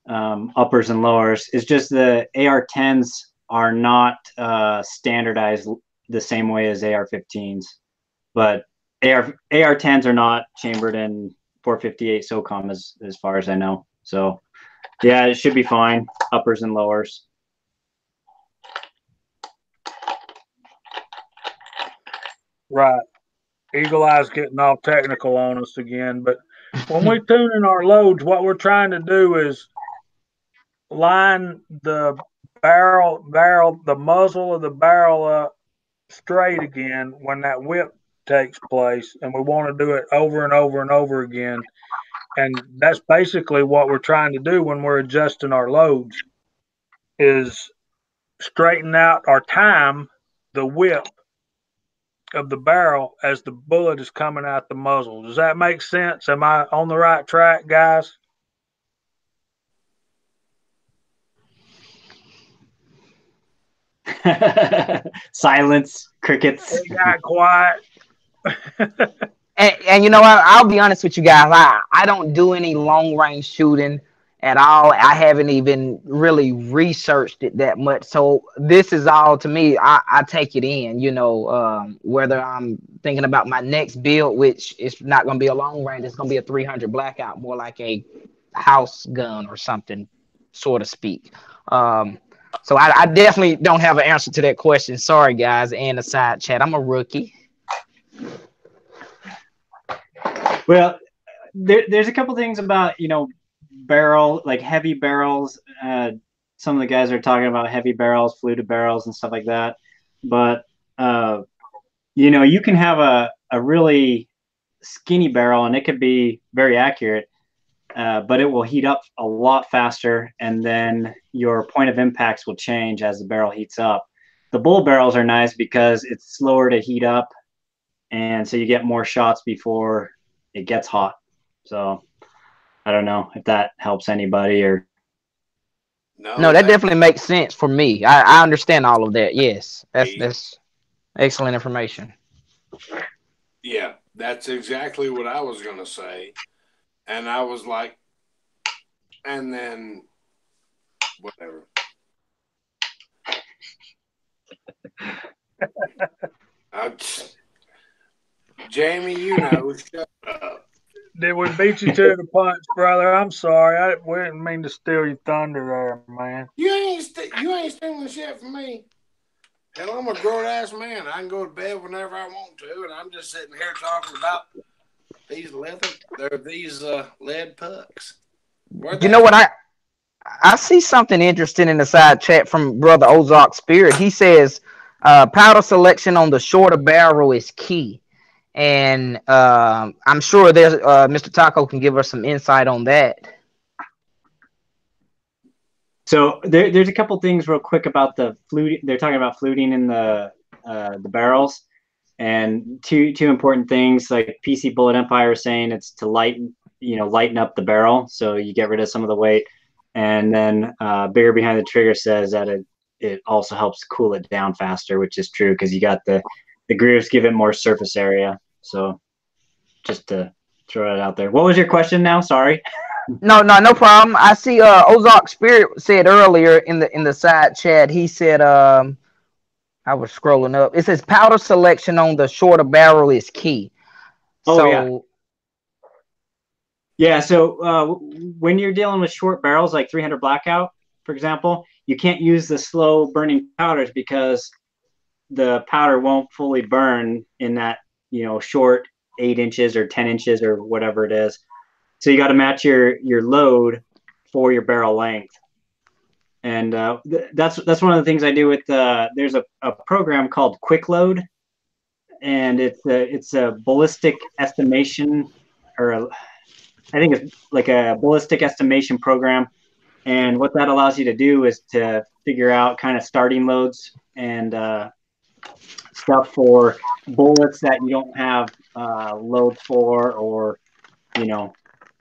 uppers and lowers. It's just the AR-10s are not standardized the same way as AR-15s, but AR-10s are not chambered in 458 SOCOM as far as I know. So yeah, it should be fine. Uppers and lowers. Right. Eagle Eye's getting all technical on us again, but when we tune in our loads, what we're trying to do is line the the muzzle of the barrel up straight again when that whip takes place, and we want to do it over and over and over again. And that's basically what we're trying to do when we're adjusting our loads is straighten out our time, the whip of the barrel as the bullet is coming out the muzzle. Does that make sense? Am I on the right track, guys? Silence, crickets. It got quiet. And you know what? I'll be honest with you guys. I don't do any long range shooting at all. I haven't even really researched it that much. So this is all to me. I take it in, whether I'm thinking about my next build, which is not going to be a long range. It's going to be a 300 blackout, more like a house gun or something, so to speak. So I definitely don't have an answer to that question. Sorry, guys, and the side chat. I'm a rookie. Well, there's a couple things about, barrel, like heavy barrels. Some of the guys are talking about heavy barrels, fluted barrels and stuff like that. But, you can have a really skinny barrel and it could be very accurate, but it will heat up a lot faster. And then your point of impacts will change as the barrel heats up. The bull barrels are nice because it's slower to heat up. And so you get more shots before it gets hot. So I don't know if that helps anybody or. No, that definitely makes sense for me. I understand all of that. Yes, that's excellent information. Yeah, that's exactly what I was going to say. And I was like, and then whatever. Jamie, shut up. Did we beat you to the punch, brother? I'm sorry. We didn't mean to steal your thunder there, man. You ain't stealing shit from me. Hell, I'm a grown-ass man. I can go to bed whenever I want to, and I'm just sitting here talking about these lead pucks. You know what? I see something interesting in the side chat from Brother Ozark Spirit. He says powder selection on the shorter barrel is key. And I'm sure there's Mr. Taco can give us some insight on that. So there's a couple things real quick about the fluting. They're talking about fluting in the barrels, and two important things. Like PC Bullet Empire is saying it's to lighten up the barrel, so you get rid of some of the weight. And then Bigger Behind the Trigger says that it also helps cool it down faster, which is true because you got the grooves give it more surface area. So just to throw it out there. What was your question now? Sorry. No problem. I see Ozark Spirit said earlier in the side chat, he said I was scrolling up. It says powder selection on the shorter barrel is key. Yeah, so when you're dealing with short barrels like 300 blackout, for example, you can't use the slow burning powders because the powder won't fully burn in that short 8 inches or 10 inches or whatever it is. So you got to match your load for your barrel length. And that's one of the things I do with there's a program called Quick Load, and it's a ballistic estimation, or I think it's like a ballistic estimation program. And what that allows you to do is to figure out kind of starting loads and stuff for bullets that you don't have loads for, or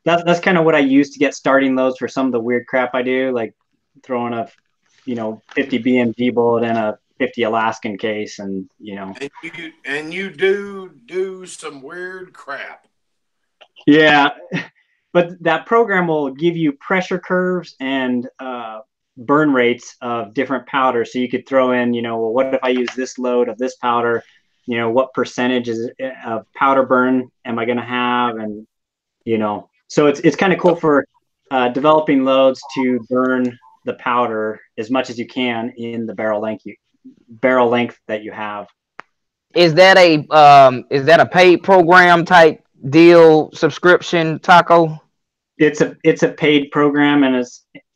that's kind of what I use to get starting loads for some of the weird crap I do, like throwing a 50 BMG bullet in a 50 Alaskan case, and and you do some weird crap. Yeah, but that program will give you pressure curves and burn rates of different powders. So you could throw in, what if I use this load of this powder what percentage of powder burn am I going to have, and so it's kind of cool for developing loads to burn the powder as much as you can in the barrel length that you have. Is that a paid program type deal subscription, Taco? It's a paid program, and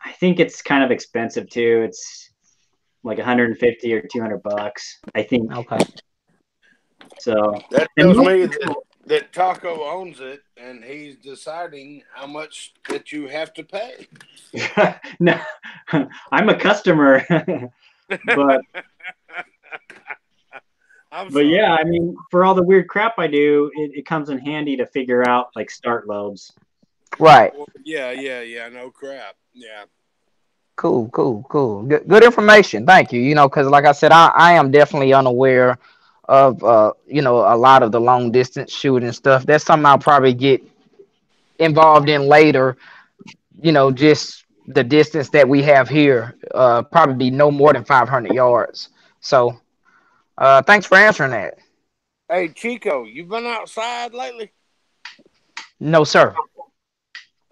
I think it's kind of expensive too. It's like $150 or $200, I think. Okay. So that tells me that Taco owns it, and he's deciding how much that you have to pay. No, I'm a customer, but yeah, I mean, for all the weird crap I do, it comes in handy to figure out like start loads. Right. Well, yeah. No crap. Yeah. Cool. Good information. Thank you. Because like I said, I am definitely unaware of a lot of the long distance shooting stuff. That's something I'll probably get involved in later. Just the distance that we have here, probably be no more than 500 yards. So, thanks for answering that. Hey, Chico, you been outside lately? No, sir.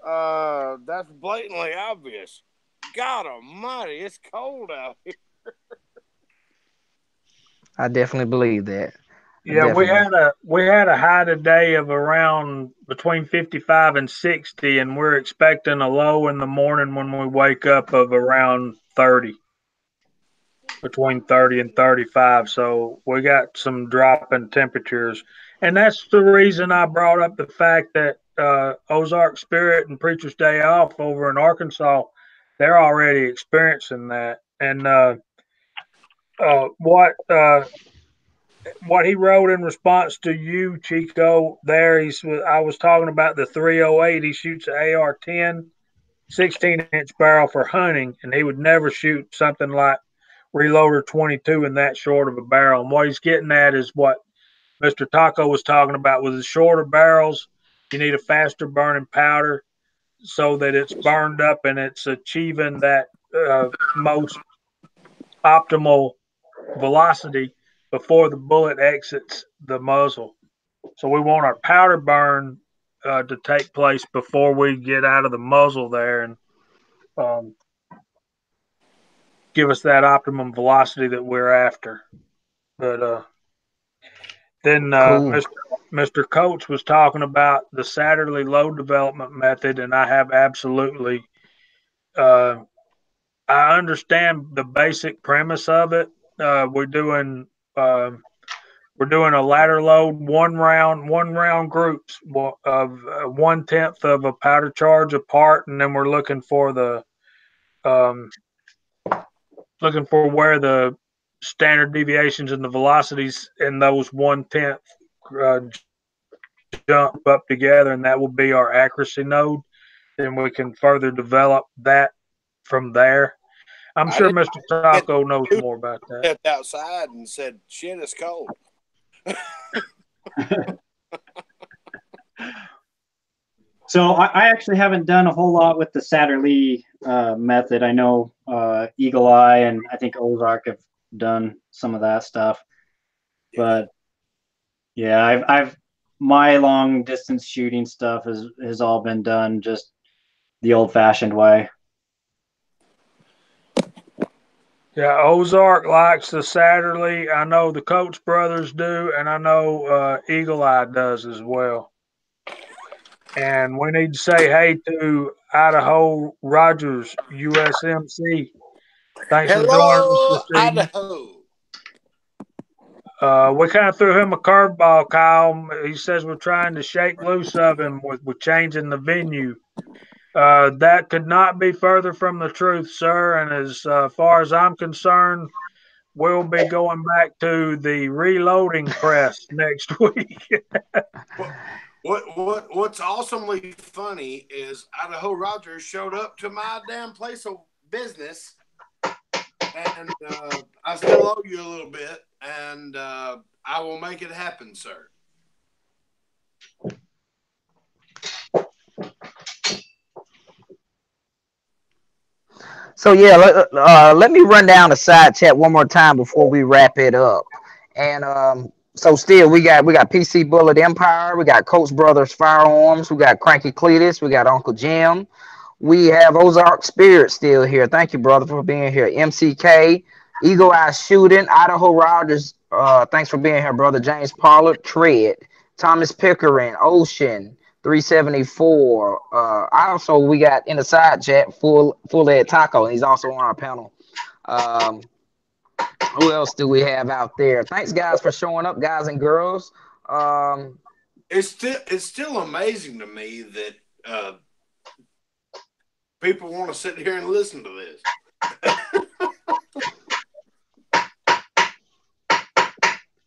That's blatantly obvious. God almighty, it's cold out here. I definitely believe that. Yeah, Definitely. we had a high today of around between 55 and 60, and we're expecting a low in the morning when we wake up of around 30, between 30 and 35. So we got some drop in temperatures, and that's the reason I brought up the fact that Ozark Spirit and Preacher's Day Off over in Arkansas, they're already experiencing that, and what he wrote in response to you, Chico, there, I was talking about the 308. He shoots an AR-10, 16-inch barrel for hunting, and he would never shoot something like Reloader 22 in that short of a barrel. And what he's getting at is what Mr. Taco was talking about with the shorter barrels. You need a faster burning powder so that it's burned up and it's achieving that most optimal velocity before the bullet exits the muzzle. So we want our powder burn to take place before we get out of the muzzle there and give us that optimum velocity that we're after. But then Cool. Mr. Coates was talking about the Satterley load development method, and I have absolutely I understand the basic premise of it. We're doing a ladder load, one round groups of 1/10 of a powder charge apart, and then we're looking for where the standard deviations and the velocities in those 1/10 jump up together, and that will be our accuracy node. Then we can further develop that from there. I'm sure Mr. Taco knows more about that. Stepped outside and said, "Shit, it's cold." So I actually haven't done a whole lot with the Satterley method. I know Eagle Eye and I think Ozark have done some of that stuff, but yeah, I've my long distance shooting stuff has all been done just the old fashioned way. Yeah, Ozark likes the Satterley. I know the Coates brothers do, and I know Eagle Eye does as well. And we need to say hey to Idaho Rogers, USMC. Thanks for joining us this evening. Idaho. We kind of threw him a curveball, Kyle. He says we're trying to shake loose of him with changing the venue. That could not be further from the truth, sir. And as far as I'm concerned, we'll be going back to the reloading press next week. What's awesomely funny is Idaho Rogers showed up to my damn place of business, and I still owe you a little bit, and I will make it happen, sir. So yeah, let me run down the side chat one more time before we wrap it up. And So still we got PC Bullet Empire, we got Coach Brothers Firearms, we got Cranky Cletus, we got Uncle Jim, we have Ozark Spirit still here. Thank you, brother, for being here. MCK, Eagle Eye Shooting, Idaho Rogers. Thanks for being here, brother. James Pollard, Tread, Thomas Pickering, Ocean 374. Also we got in the side chat Full Ed Taco. He's also on our panel. Who else do we have out there? Thanks, guys, for showing up, guys and girls. It's still amazing to me that people want to sit here and listen to this.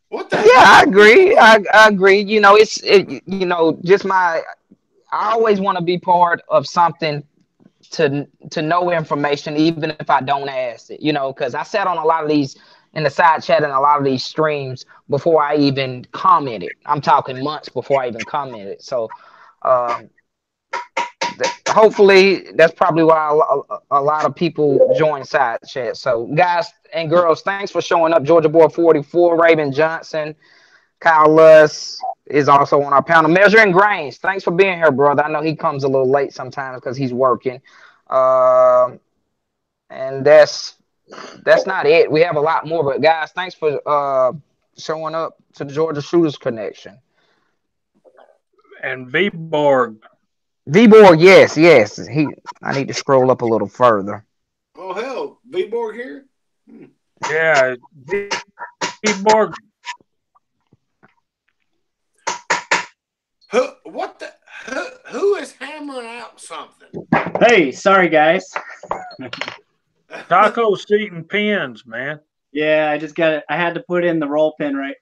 What the? Yeah, I agree. I agree. You know, I always want to be part of something to know information, even if I don't ask it. You know, because I sat on a lot of these in the side chat and a lot of these streams before I even commented. I'm talking months before I even commented. So, hopefully that's probably why a lot of people join side chat. So guys and girls, thanks for showing up. Georgia Boy 44, Raven Johnson, Kyle Luss is also on our panel. Measuring Grains, thanks for being here, brother. I know he comes a little late sometimes because he's working. And that's not it. We have a lot more, but guys, thanks for showing up to the Georgia Shooters Connection. And V-Borg, yes. I need to scroll up a little further. Oh hell, V-Borg here? Yeah, V-Borg. Who is hammering out something? Hey, sorry guys. Taco seat and pins, man. Yeah, I just got it. I had to put in the roll pin right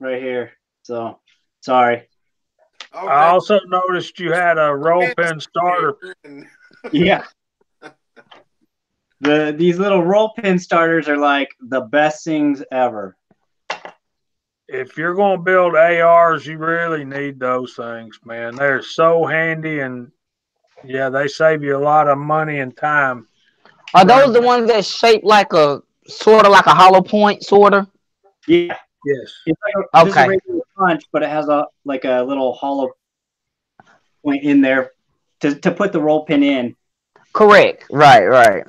here. So sorry. Okay. I also noticed you had a roll pin starter. Yeah. These little roll pin starters are like the best things ever. If you're going to build ARs, you really need those things, man. They're so handy, and yeah, they save you a lot of money and time. Are those the ones that shaped like a sort of like a hollow point, sort of? Yeah. Yes. It's like okay. A regular punch, but it has a little hollow point in there to put the roll pin in. Correct. Right.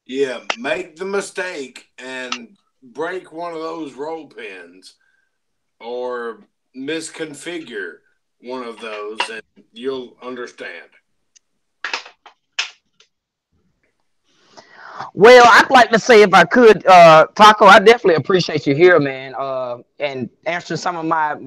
Yeah, make the mistake and break one of those roll pins or misconfigure one of those, and you'll understand. Well, I'd like to say, if I could, Taco, I definitely appreciate you here, man, and answering some of my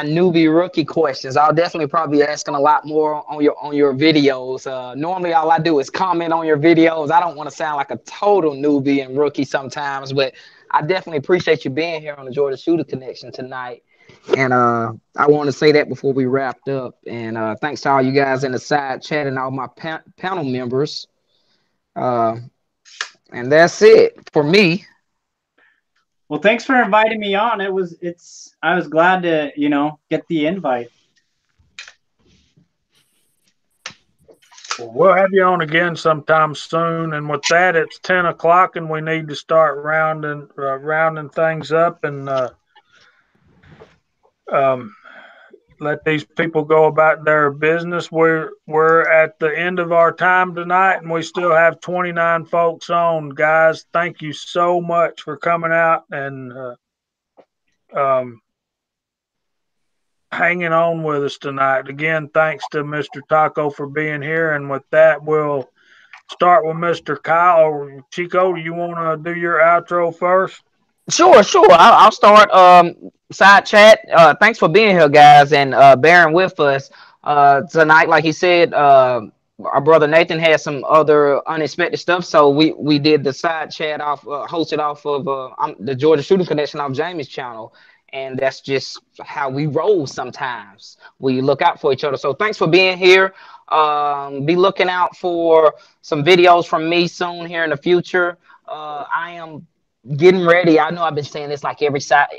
newbie rookie questions. I'll definitely probably be asking a lot more on your videos. Normally, all I do is comment on your videos. I don't want to sound like a total newbie and rookie sometimes, but I definitely appreciate you being here on the Georgia Shooter Connection tonight. And I want to say that before we wrapped up. And thanks to all you guys in the side chat and all my panel members. And that's it for me. Well, thanks for inviting me on. I was glad to, get the invite. Well, we'll have you on again sometime soon. And with that, it's 10 o'clock, and we need to start rounding things up and let these people go about their business. We're at the end of our time tonight, and we still have 29 folks on. Guys, thank you so much for coming out and hanging on with us tonight. Again, thanks to Mr. Taco for being here. And with that, we'll start with Mr. Kyle. Chico, do you want to do your outro first? Sure. I'll start. Side chat. Thanks for being here, guys, and bearing with us tonight. Like he said, our brother Nathan had some other unexpected stuff, so we did the side chat hosted off of the Georgia Shooting Connection off Jamie's channel, and that's just how we roll. Sometimes we look out for each other. So thanks for being here. Be looking out for some videos from me soon here in the future. I am getting ready. I know I've been saying this like every chat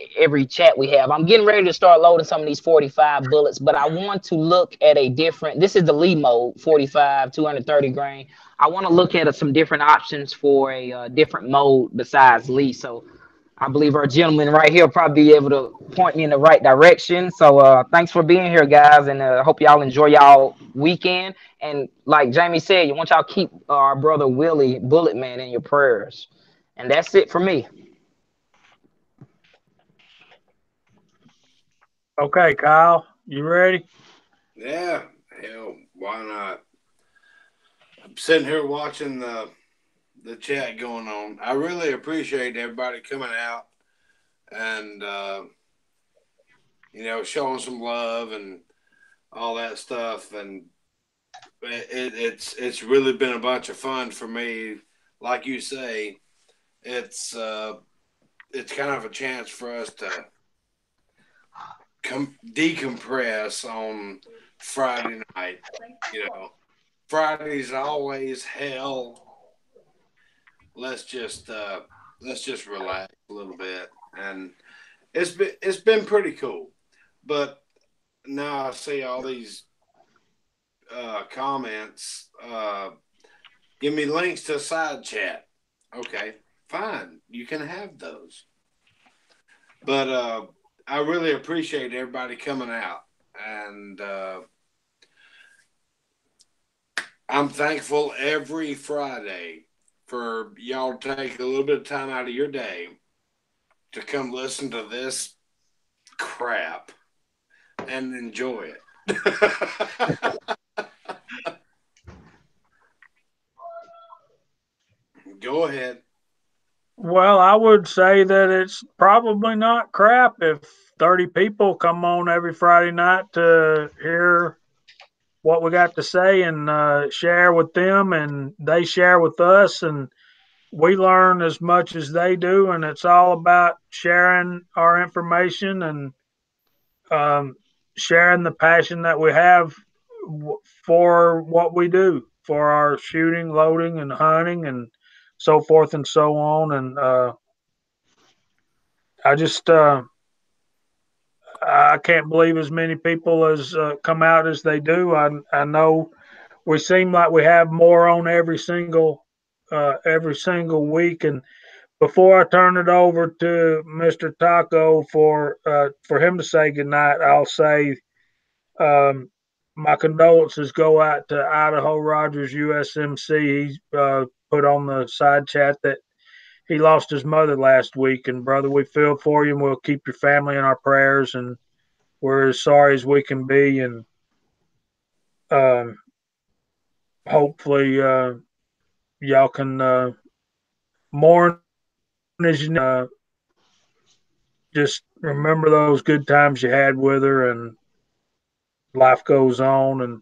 we have. I'm getting ready to start loading some of these 45 bullets, but I want to look at a different. This is the Lee mode, 45, 230 grain. I want to look at some different options for a different mode besides Lee. So I believe our gentleman right here will probably be able to point me in the right direction. So thanks for being here, guys, and hope y'all enjoy y'all weekend. And like Jamie said, you want y'all keep our brother Willie Bullet Man in your prayers. And that's it for me. Okay, Kyle, you ready? Yeah, hell, why not? I'm sitting here watching the chat going on. I really appreciate everybody coming out and showing some love and all that stuff. And it's really been a bunch of fun for me. Like you say, it's kind of a chance for us to decompress on Friday night. Friday's always hell. Let's just relax a little bit, and it's been pretty cool. But now I see all these comments. Give me links to side chat. Okay, fine, you can have those. But I really appreciate everybody coming out, and I'm thankful every Friday for y'all to take a little bit of time out of your day to come listen to this crap and enjoy it. Go ahead. Well, I would say that it's probably not crap if 30 people come on every Friday night to hear what we got to say and share with them, and they share with us, and we learn as much as they do. And it's all about sharing our information and um, sharing the passion that we have for what we do, for our shooting, loading, and hunting, and so forth and so on. And I just I can't believe as many people as come out as they do. I know we seem like we have more on every single week. And before I turn it over to Mr. Taco for him to say goodnight, I'll say my condolences go out to Idaho Rogers USMC. He's put on the side chat that he lost his mother last week. And brother, we feel for you, and we'll keep your family in our prayers. And we're as sorry as we can be. And um, hopefully, y'all can mourn as you just remember those good times you had with her, and life goes on. And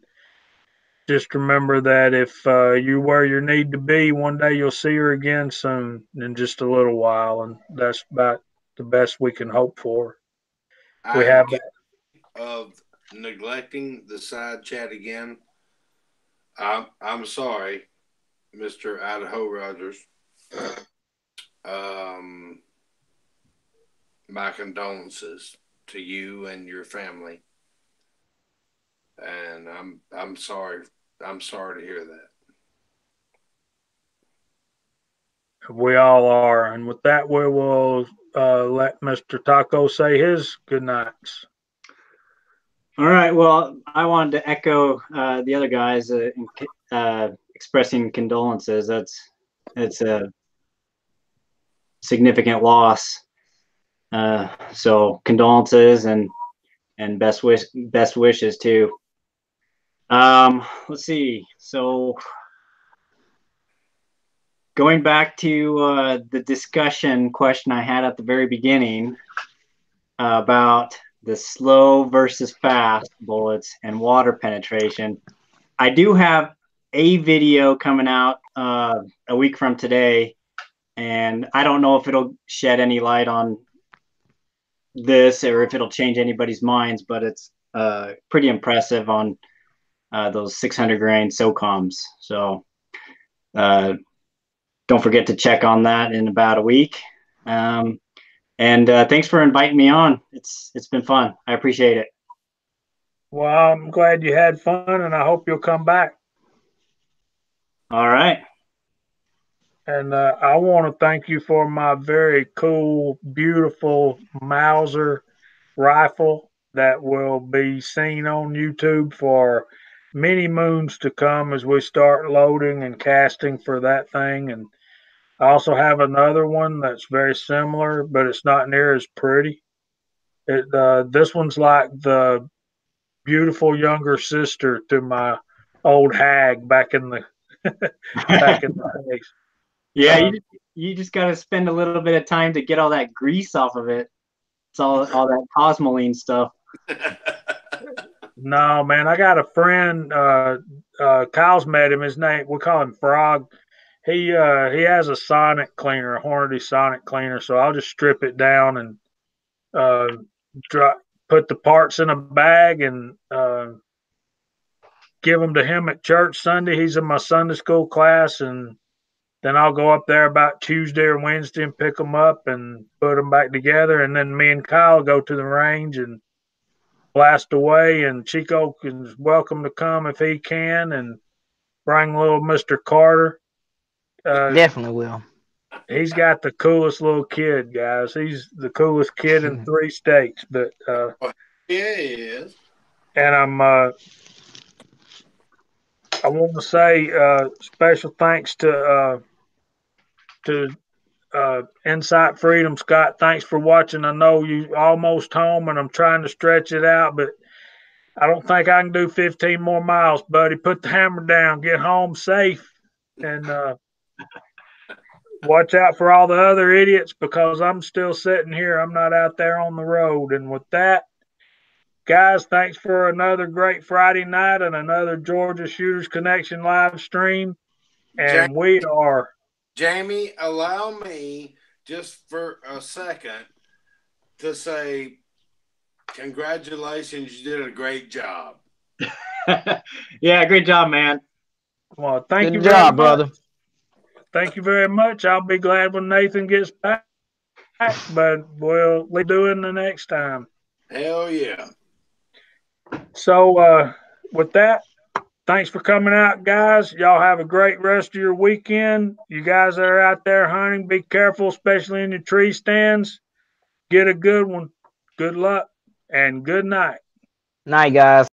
just remember that if you where you need to be, one day you'll see her again soon in just a little while. And that's about the best we can hope for. We I am have guilty of neglecting the side chat again. I'm sorry, Mr. Idaho Rogers. Um, my condolences to you and your family, and I'm sorry. I'm sorry to hear that. We all are. And with that, we will let Mr. Taco say his good nights. All right. Well, I wanted to echo the other guys expressing condolences. It's a significant loss. So condolences and best wishes too. Let's see. So going back to the discussion question I had at the very beginning about the slow versus fast bullets and water penetration, I do have a video coming out a week from today, and I don't know if it'll shed any light on this or if it'll change anybody's minds, but it's pretty impressive on those 600 grain SOCOMs. So don't forget to check on that in about a week. And thanks for inviting me on. It's been fun. I appreciate it. Well, I'm glad you had fun, and I hope you'll come back. All right. And I want to thank you for my very cool, beautiful Mauser rifle that will be seen on YouTube for many moons to come as we start loading and casting for that thing. And I also have another one that's very similar, but it's not near as pretty. This one's like the beautiful younger sister to my old hag back in the back in the days. Yeah, you just got to spend a little bit of time to get all that grease off of it. It's all that Cosmoline stuff. No, man, I got a friend. Kyle's met him. His name, we call him Frog. He has a sonic cleaner, a Hornady sonic cleaner. So I'll just strip it down and uh, dry, put the parts in a bag and give them to him at church Sunday. He's in my Sunday school class, and then I'll go up there about Tuesday or Wednesday and pick them up and put them back together. And then me and Kyle go to the range and blast away. And Chico is welcome to come if he can and bring little Mr. Carter. Definitely will. He's got the coolest little kid, guys. He's the coolest kid in 3 states. But yeah, he is. And I want to say special thanks to Insight Freedom, Scott. Thanks for watching. I know you almost home, and I'm trying to stretch it out, but I don't think I can do 15 more miles, buddy. Put the hammer down, get home safe, and watch out for all the other idiots because I'm still sitting here. I'm not out there on the road. And with that, guys, thanks for another great Friday night and another Georgia Shooters Connection live stream. And we are. Jamie, allow me just for a second to say congratulations. You did a great job. Yeah, great job, man. Well, thank you very much, brother. Thank you very much. I'll be glad when Nathan gets back, but we'll do it the next time. Hell yeah. So with that, thanks for coming out, guys. Y'all have a great rest of your weekend. You guys that are out there hunting, be careful, especially in your tree stands. Get a good one. Good luck and good night. Night, guys.